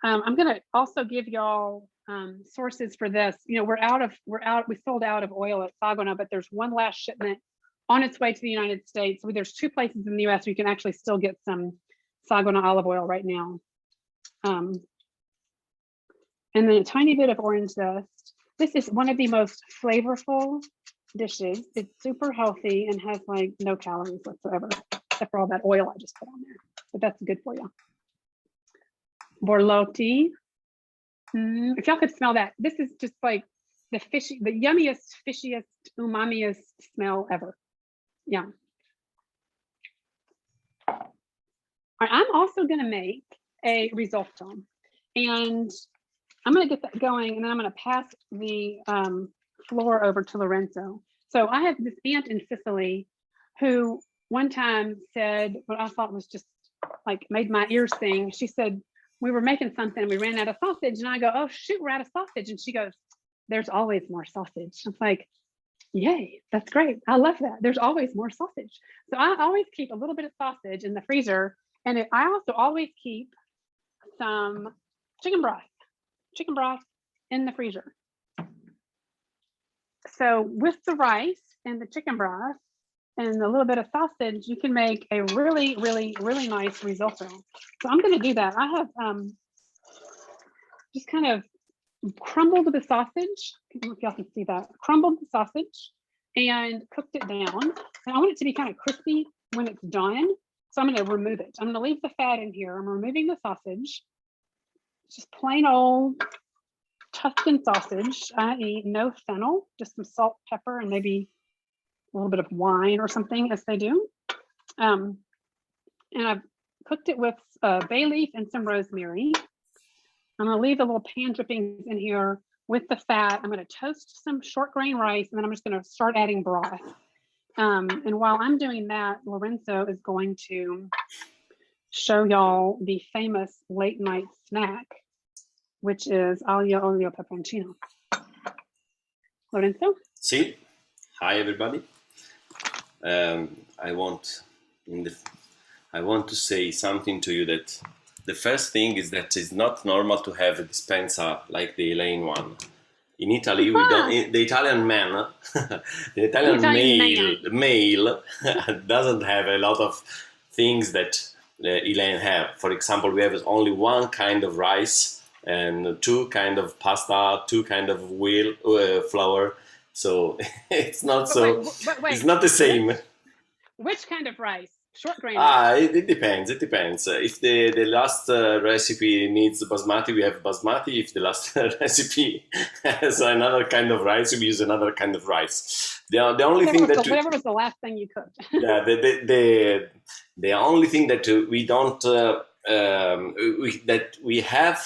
I'm going to also give y'all sources for this. You know, we sold out of oil at Saguna, but there's one last shipment on its way to the United States. So there's 2 places in the US where you can actually still get some Saguna olive oil right now. And then a tiny bit of orange zest. This is one of the most flavorful dishes. It's super healthy and has like no calories whatsoever, except for all that oil I just put on there. But that's good for you. Borlotti. If y'all could smell that, this is just like the yummiest, fishiest, umamiest smell ever. Yeah. All right, I'm also going to make a risotto, and I'm going to get that going, and then I'm going to pass the floor over to Lorenzo. So I have this aunt in Sicily who one time said what I thought was just like made my ears sing. She said, we were making something and we ran out of sausage, and I go, oh shoot, we're out of sausage. And she goes, there's always more sausage. I'm like, yay, that's great. I love that. There's always more sausage. So I always keep a little bit of sausage in the freezer. And I also always keep some chicken broth in the freezer. So with the rice and the chicken broth and a little bit of sausage, you can make a really, really, really nice risotto. So I'm going to do that. I have just kind of crumbled the sausage. I don't know if y'all can see that. Crumbled the sausage and cooked it down. And I want it to be kind of crispy when it's done. So I'm going to remove it. I'm going to leave the fat in here. I'm removing the sausage. It's just plain old Tuscan sausage, i.e. no fennel, just some salt, pepper, and maybe a little bit of wine or something as they do. And I've cooked it with bay leaf and some rosemary. I'm going to leave the little pan drippings in here with the fat. I'm going to toast some short grain rice, and then I'm just going to start adding broth. And while I'm doing that, Lorenzo is going to show y'all the famous late night snack, which is aglio, olio, peperoncino. Lorenzo? See? Hi, everybody. I want to say something to you that the first thing is that it's not normal to have a dispenser like the Elaine one. In Italy, we don't. The Italian man, the Italian male doesn't have a lot of things that Elaine have. For example, we have only one kind of rice and two kind of pasta, two kind of flour. So it's not it's not the same. Which kind of rice? Short grain rice? It depends. It depends. If the last recipe needs basmati, we have basmati. If the last recipe has another kind of rice, we use another kind of rice. The only thing that whatever was the last thing you cooked. Yeah, the only thing that we don't that we have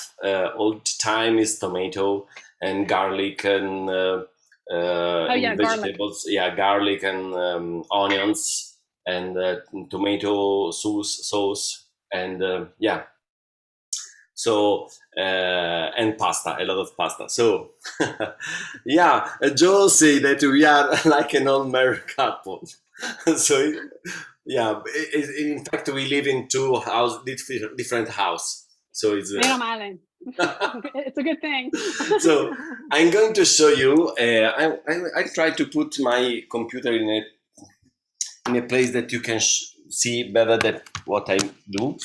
all the time is tomato and garlic and vegetables. Garlic and onions. And tomato sauce and so and pasta, a lot of pasta. So Joe say that we are like an old married couple. So in fact we live in different house. So it's it's a good thing. So I'm going to show you. I try to put my computer in a place that you can see better than what I do.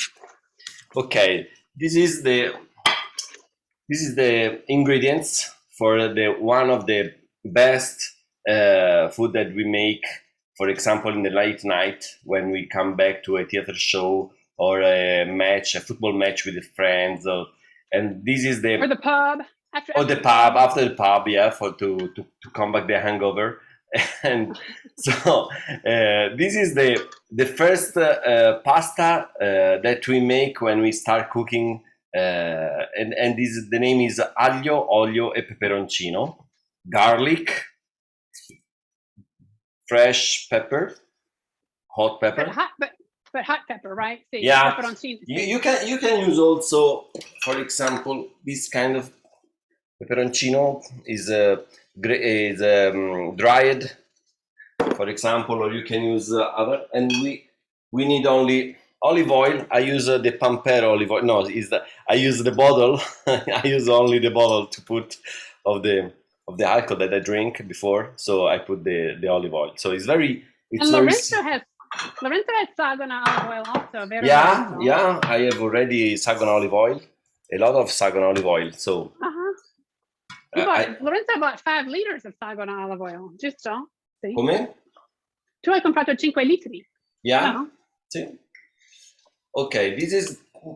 Okay, this is the ingredients for one of the best food that we make. For example, in the late night when we come back to a theater show or a football match with friends, and this is or the pub after the pub, to combat the hangover. And so this is the first pasta that we make when we start cooking, and the name is aglio, olio e peperoncino, garlic, fresh pepper, hot pepper, but hot pepper, right? See, peperoncino. You can use also, for example, this kind of peperoncino is dried, for example, or you can use other. And we need only olive oil. I use the Pampero olive oil. No, I use the bottle. I use only the bottle to put of the alcohol that I drink before. So I put the olive oil. So it's very. And Lorenzo has Sagona olive oil also. I have already Sagona olive oil. A lot of Sagona olive oil. So. Lorenzo bought 5 liters of Sagona olive oil, giusto? Sì. Come? Tu hai comprato 5 litri. Yeah. No? Sì. Okay,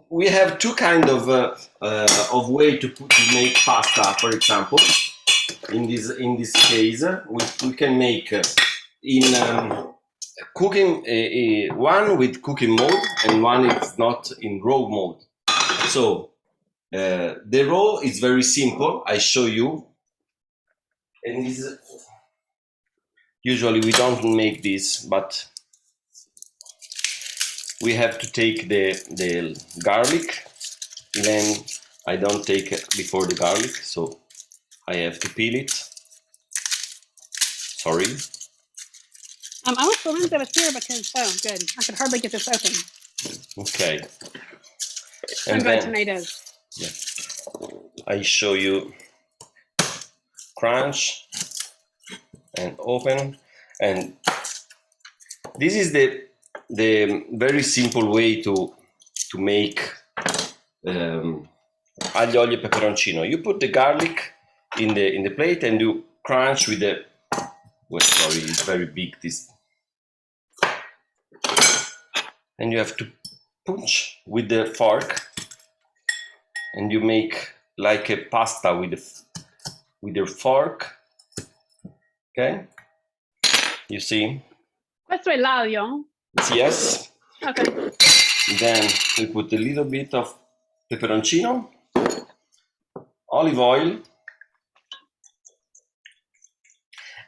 we have two kind of way to make pasta. For example, in this case, we can make in cooking one with cooking mode and one is not in raw mode. So. The raw is very simple. I show you, and usually we don't make this, but we have to take the garlic. Then I don't take it before the garlic, so I have to peel it. Sorry. I wish Lorenzo was here because good. I could hardly get this open. Okay. And then tomatoes. Yeah, I show you crunch. and open. And this is the very simple way to make aglio, olio, peperoncino. You put the garlic in the plate and you crunch with the. Well, sorry, it's very big this. And you have to punch with the fork, and you make like a pasta with your fork. Okay, you see? Questo è l'aglio? Yes. Okay. Then we put a little bit of peperoncino, olive oil,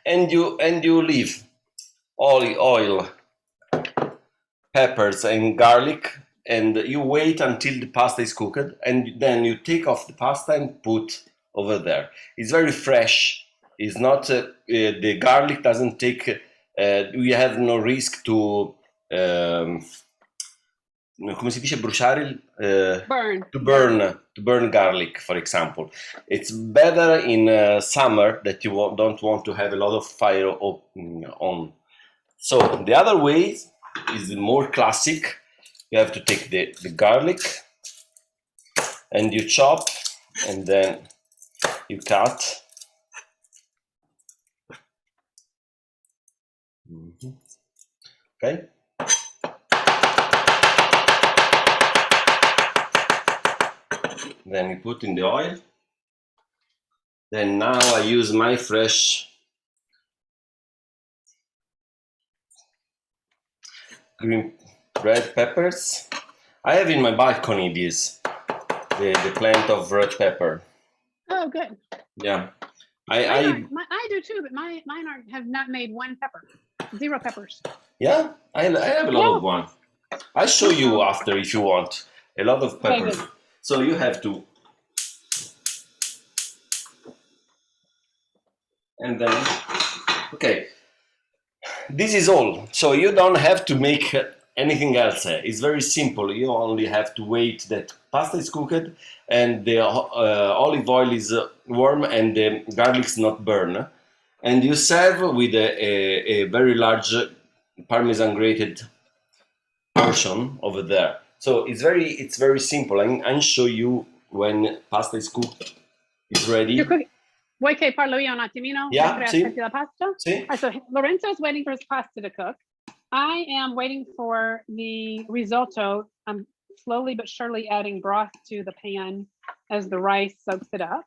and you leave olive oil, peppers, and garlic, and you wait until the pasta is cooked, and then you take off the pasta and put over there. It's very fresh. It's not the garlic doesn't take. We have no risk to. Come si dice bruciare? Burn. To burn garlic, for example. It's better in summer that you don't want to have a lot of fire on. So the other way is more classic. You have to take the garlic and you chop and then you cut. Okay. Then you put in the oil. Then now I use my fresh green red peppers. I have in my balcony this, the plant of red pepper. Oh, good. Yeah. I do too, but mine have not made one pepper. 0 peppers. Yeah, I have a lot of one. I'll show you after if you want. A lot of peppers. Okay, so you have to. And then, okay. This is all. So you don't have to make anything else. It's very simple. You only have to wait that pasta is cooked and the olive oil is warm and the garlic is not burned. And you serve with a very large Parmesan grated portion over there. So it's very simple. I'll show you when pasta is cooked. It's ready. You're cooking. Vuoi che parlo io un attimino? Yeah, sì. La pasta? Sì. So Lorenzo's waiting for his pasta to cook. I am waiting for the risotto. I'm slowly but surely adding broth to the pan as the rice soaks it up.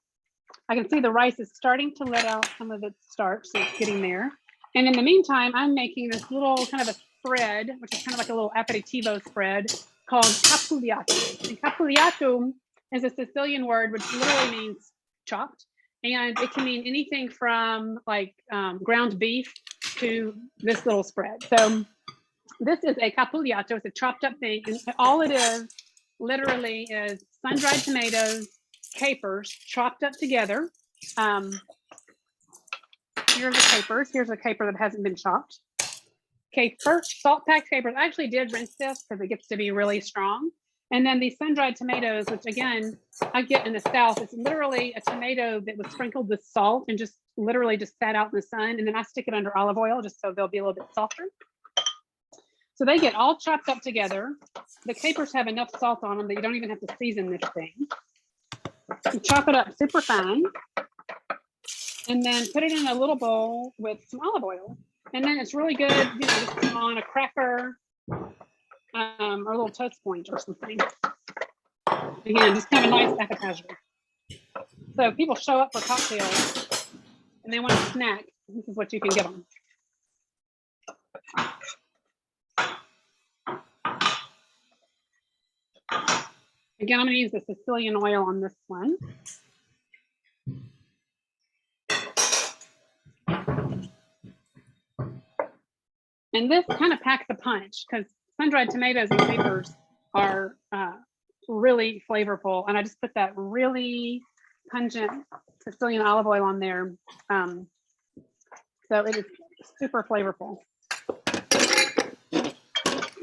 I can see the rice is starting to let out some of its starch, so it's getting there. And in the meantime, I'm making this little kind of a spread, which is kind of like a little aperitivo spread called capuliatu. And capuliatu is a Sicilian word, which literally means chopped. And it can mean anything from like ground beef to this little spread. So this is a capuliatu. It's a chopped up thing. And all it is literally is sun-dried tomatoes, capers chopped up together. Here's the capers. Here's a caper that hasn't been chopped. Caper, salt-packed capers. I actually did rinse this because it gets to be really strong. And then these sun-dried tomatoes, which again, I get in the South, it's literally a tomato that was sprinkled with salt and just literally just sat out in the sun. And then I stick it under olive oil just so they'll be a little bit softer. So they get all chopped up together. The capers have enough salt on them that you don't even have to season this thing. You chop it up super fine. And then put it in a little bowl with some olive oil. And then it's really good, you know, just on a cracker, or a little toast point or something. Again, just kind of a nice appetizer. So people show up for cocktails and they want a snack. This is what you can give them. Again, I'm going to use the Sicilian oil on this one. And this kind of packs a punch because sun-dried tomatoes and capers are really flavorful. And I just put that really pungent Sicilian olive oil on there. So it is super flavorful.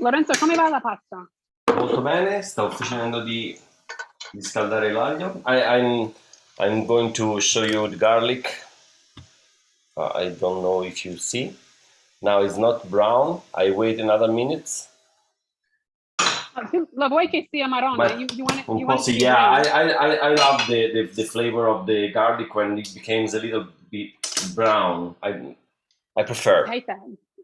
Lorenzo, come va la pasta? Molto bene, sto finendo di scaldare l'aglio. I'm going to show you the garlic. I don't know if you see. Now it's not brown. I wait another minute. La vuoi che sia marrone? But You want it un to po' be sì, yeah, brown. I love the flavor of the garlic when it becomes a little bit brown. I prefer. I hate that.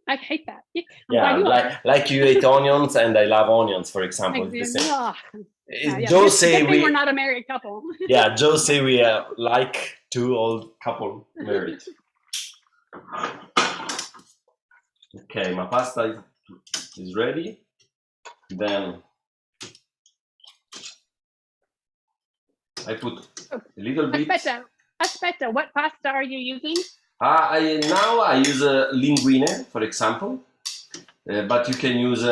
I hate that. I'm Yeah, glad you love it. like you ate onions and I love onions, for example. Like, It's the same. ugh. Yeah, Joe good say thing we're not a married couple. yeah, Joe say we like two old couple married. Okay, my pasta is ready. Then I put a little bit. Aspetta, what pasta are you using? Now I use linguine, for example, but you can use.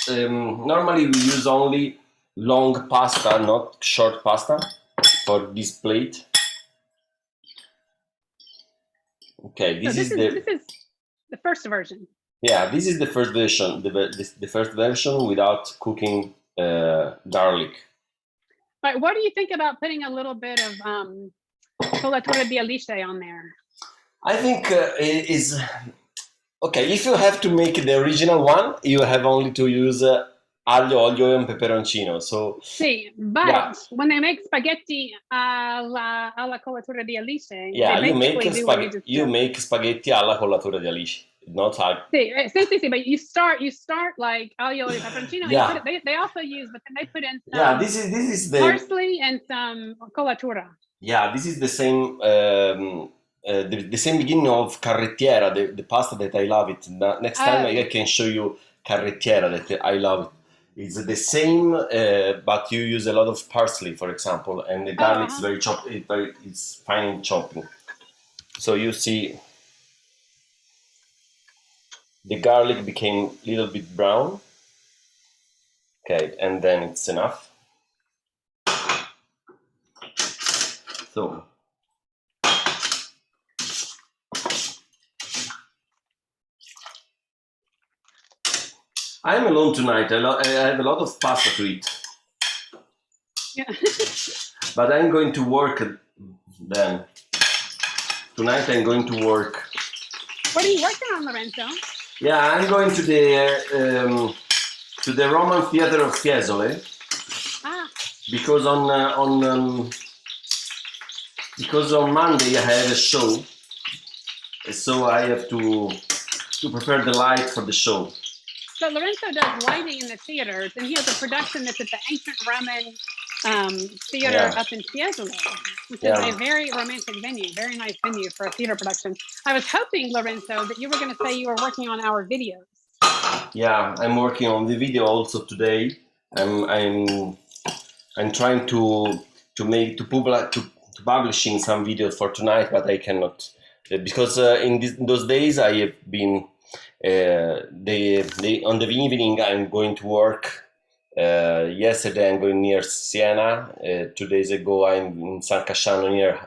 Normally we use only long pasta, not short pasta, for this plate. Okay, this is the first version. Yeah, this is the first version. The first version without cooking garlic. But what do you think about putting a little bit of colatura di alice on there? I think it is okay. If you have to make the original one, you have only to use aglio, olio, and peperoncino. So see, but yeah. When they make spaghetti alla colatura di alice, yeah, you make spaghetti alla colatura di alice. Not hard. See, but you start like aglio e peperoncino. Yeah. They also use, but then they put in some this is the parsley and some colatura. Yeah, this is the same the same beginning of carrettiera, the pasta that I love it. Next time I can show you carrettiera that I love it. It's the same, but you use a lot of parsley, for example, and the garlic is very chopped. It's fine chopping. So you see. The garlic became a little bit brown. Okay, and then it's enough. So I'm alone tonight. I have a lot of pasta to eat. Yeah. But I'm going to work then. Tonight I'm going to work. What are you working on, Lorenzo? Yeah, I'm going to the Roman Theatre of Fiesole because on Monday I have a show, so I have to prepare the light for the show. So Lorenzo does lighting in the theaters, and he has a production that's at the ancient Roman theater up in Fiesole, which is a very romantic venue, very nice venue for a theater production. I was hoping, Lorenzo, that you were going to say you were working on our videos. Yeah, I'm working on the video also today. I'm trying to publishing some videos for tonight, but I cannot because in those days I have been on the evening I'm going to work. Yesterday I'm going near Siena. 2 days ago I'm in San Casciano near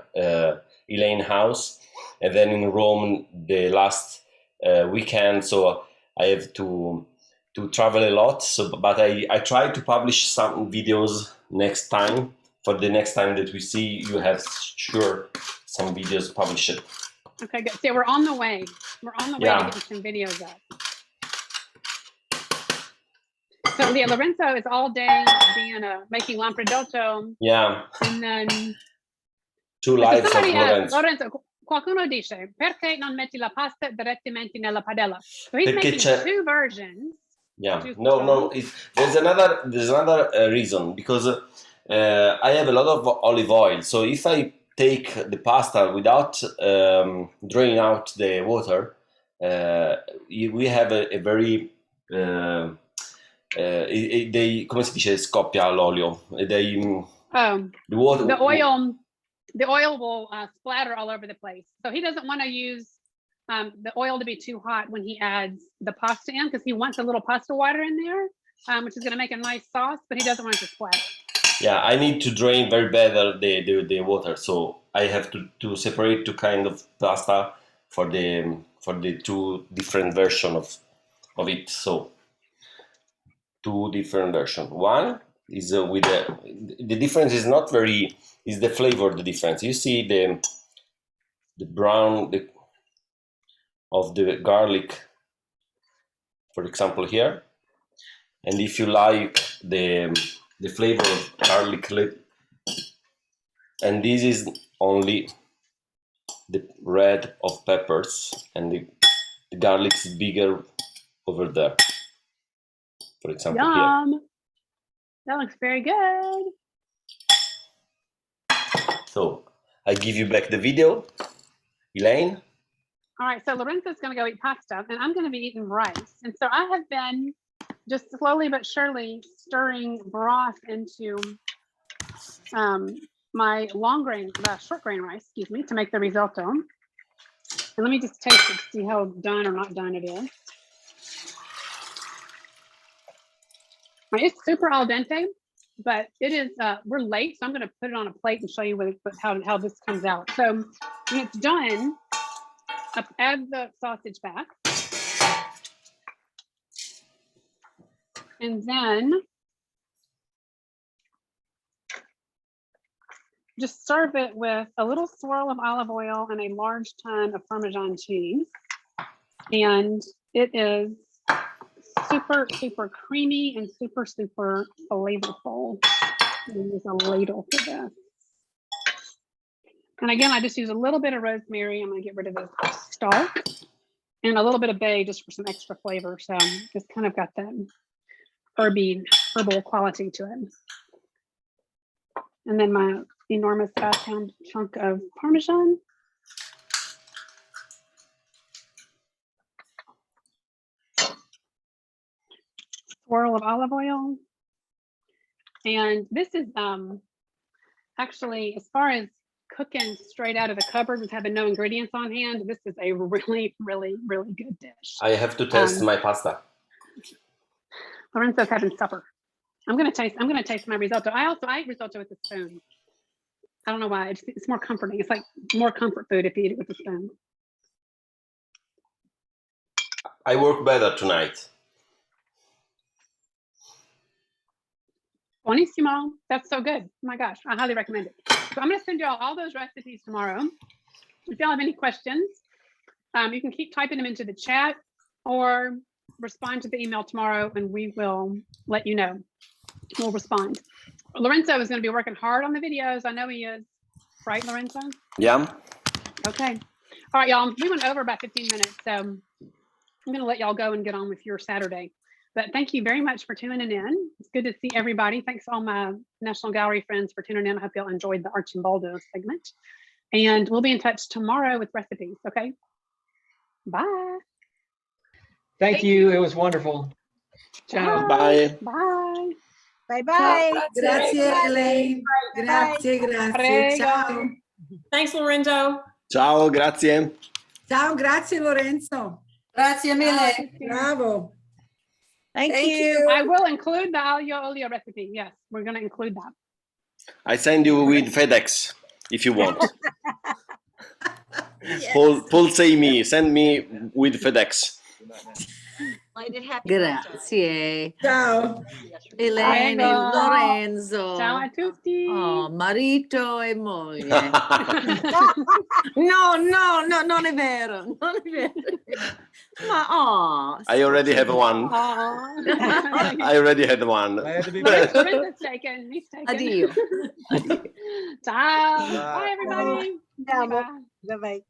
Elaine house, and then in Rome the last weekend. So I have to travel a lot. So, but I try to publish some videos next time. For the next time that we see, you have sure some videos published. Okay, good. So we're on the way. We're on the way to getting some videos up. So yeah, Lorenzo is all day making lampredotto. Yeah. And then 2 lives of Lorenzo. Lorenzo, qualcuno dice, perché non metti la pasta direttamente nella padella? So he's making 2 versions. Yeah. No. There's another reason, because I have a lot of olive oil. So if I take the pasta without drain out the water, we have a very come si dice scoppia l'olio? The oil will splatter all over the place. So he doesn't want to use the oil to be too hot when he adds the pasta in, because he wants a little pasta water in there, which is going to make a nice sauce, but he doesn't want it to splatter. Yeah, I need to drain very better the water, so I have to separate 2 kind of pasta for the 2 different versions of it. So 2 different versions. One is with the difference is not very, is the flavor the difference. You see the brown, of the garlic, for example here. And if you like the flavor of garlic, and this is only the red of peppers, and the garlic is bigger over there, for example. Yum. Here. That looks very good. So I give you back the video, Elaine. All right, so Lorenzo's going to go eat pasta, and I'm going to be eating rice. And so I have been just slowly but surely stirring broth into my short grain rice, excuse me, to make the risotto. And let me just taste it to see how done or not done it is. It's super al dente, but it is, we're late, so I'm going to put it on a plate and show you how this comes out. So when it's done, I'll add the sausage back. And then just serve it with a little swirl of olive oil and a large ton of Parmesan cheese. And it is super, super creamy and super, super flavorful. Use a ladle for this. And again, I just use a little bit of rosemary. I'm going to get rid of the stalk, and a little bit of bay just for some extra flavor. So it's kind of got that herbal quality to it. And then my enormous 5-pound chunk of Parmesan. Swirl of olive oil. And this is actually, as far as cooking straight out of the cupboard with having no ingredients on hand, this is a really, really, really good dish. I have to test my pasta. Lorenzo's having supper. I'm gonna taste my risotto. I eat risotto with a spoon. I don't know why. It's more comforting. It's like more comfort food if you eat it with a spoon. I work better tonight. Buonissimo. That's so good. Oh my gosh, I highly recommend it. So I'm going to send you all those recipes tomorrow. If y'all have any questions, you can keep typing them into the chat or respond to the email tomorrow and we will let you know. We'll respond. Lorenzo is going to be working hard on the videos. I know he is. Right, Lorenzo? Yeah. Okay. All right, y'all. We went over about 15 minutes, so I'm going to let y'all go and get on with your Saturday. But thank you very much for tuning in. It's good to see everybody. Thanks to all my National Gallery friends for tuning in. I hope y'all enjoyed the Arcimboldo segment. And we'll be in touch tomorrow with recipes, okay? Bye. Thank you. It was wonderful. Ciao. Bye. Bye. Bye-bye. Grazie Elaine. Grazie, grazie. Prego. Ciao. Thanks, Lorenzo. Ciao, grazie. Ciao, grazie Lorenzo. Grazie mille. Bravo. Thank you. I will include the aglio olio recipe. Yes, we're going to include that. I send you with FedEx if you want. Yes. Paul say me, send me with FedEx. Grazie. Ciao. Elaine e Prego. Lorenzo. Ciao a tutti. Oh, marito e moglie. No, non è vero. Non è vero. Ma I already have one. Aw. I already had one. I had to be Lorenzo's taken. He's taken. Addio. Ciao. Bye, everybody. Ciao. Bye. Bye-bye.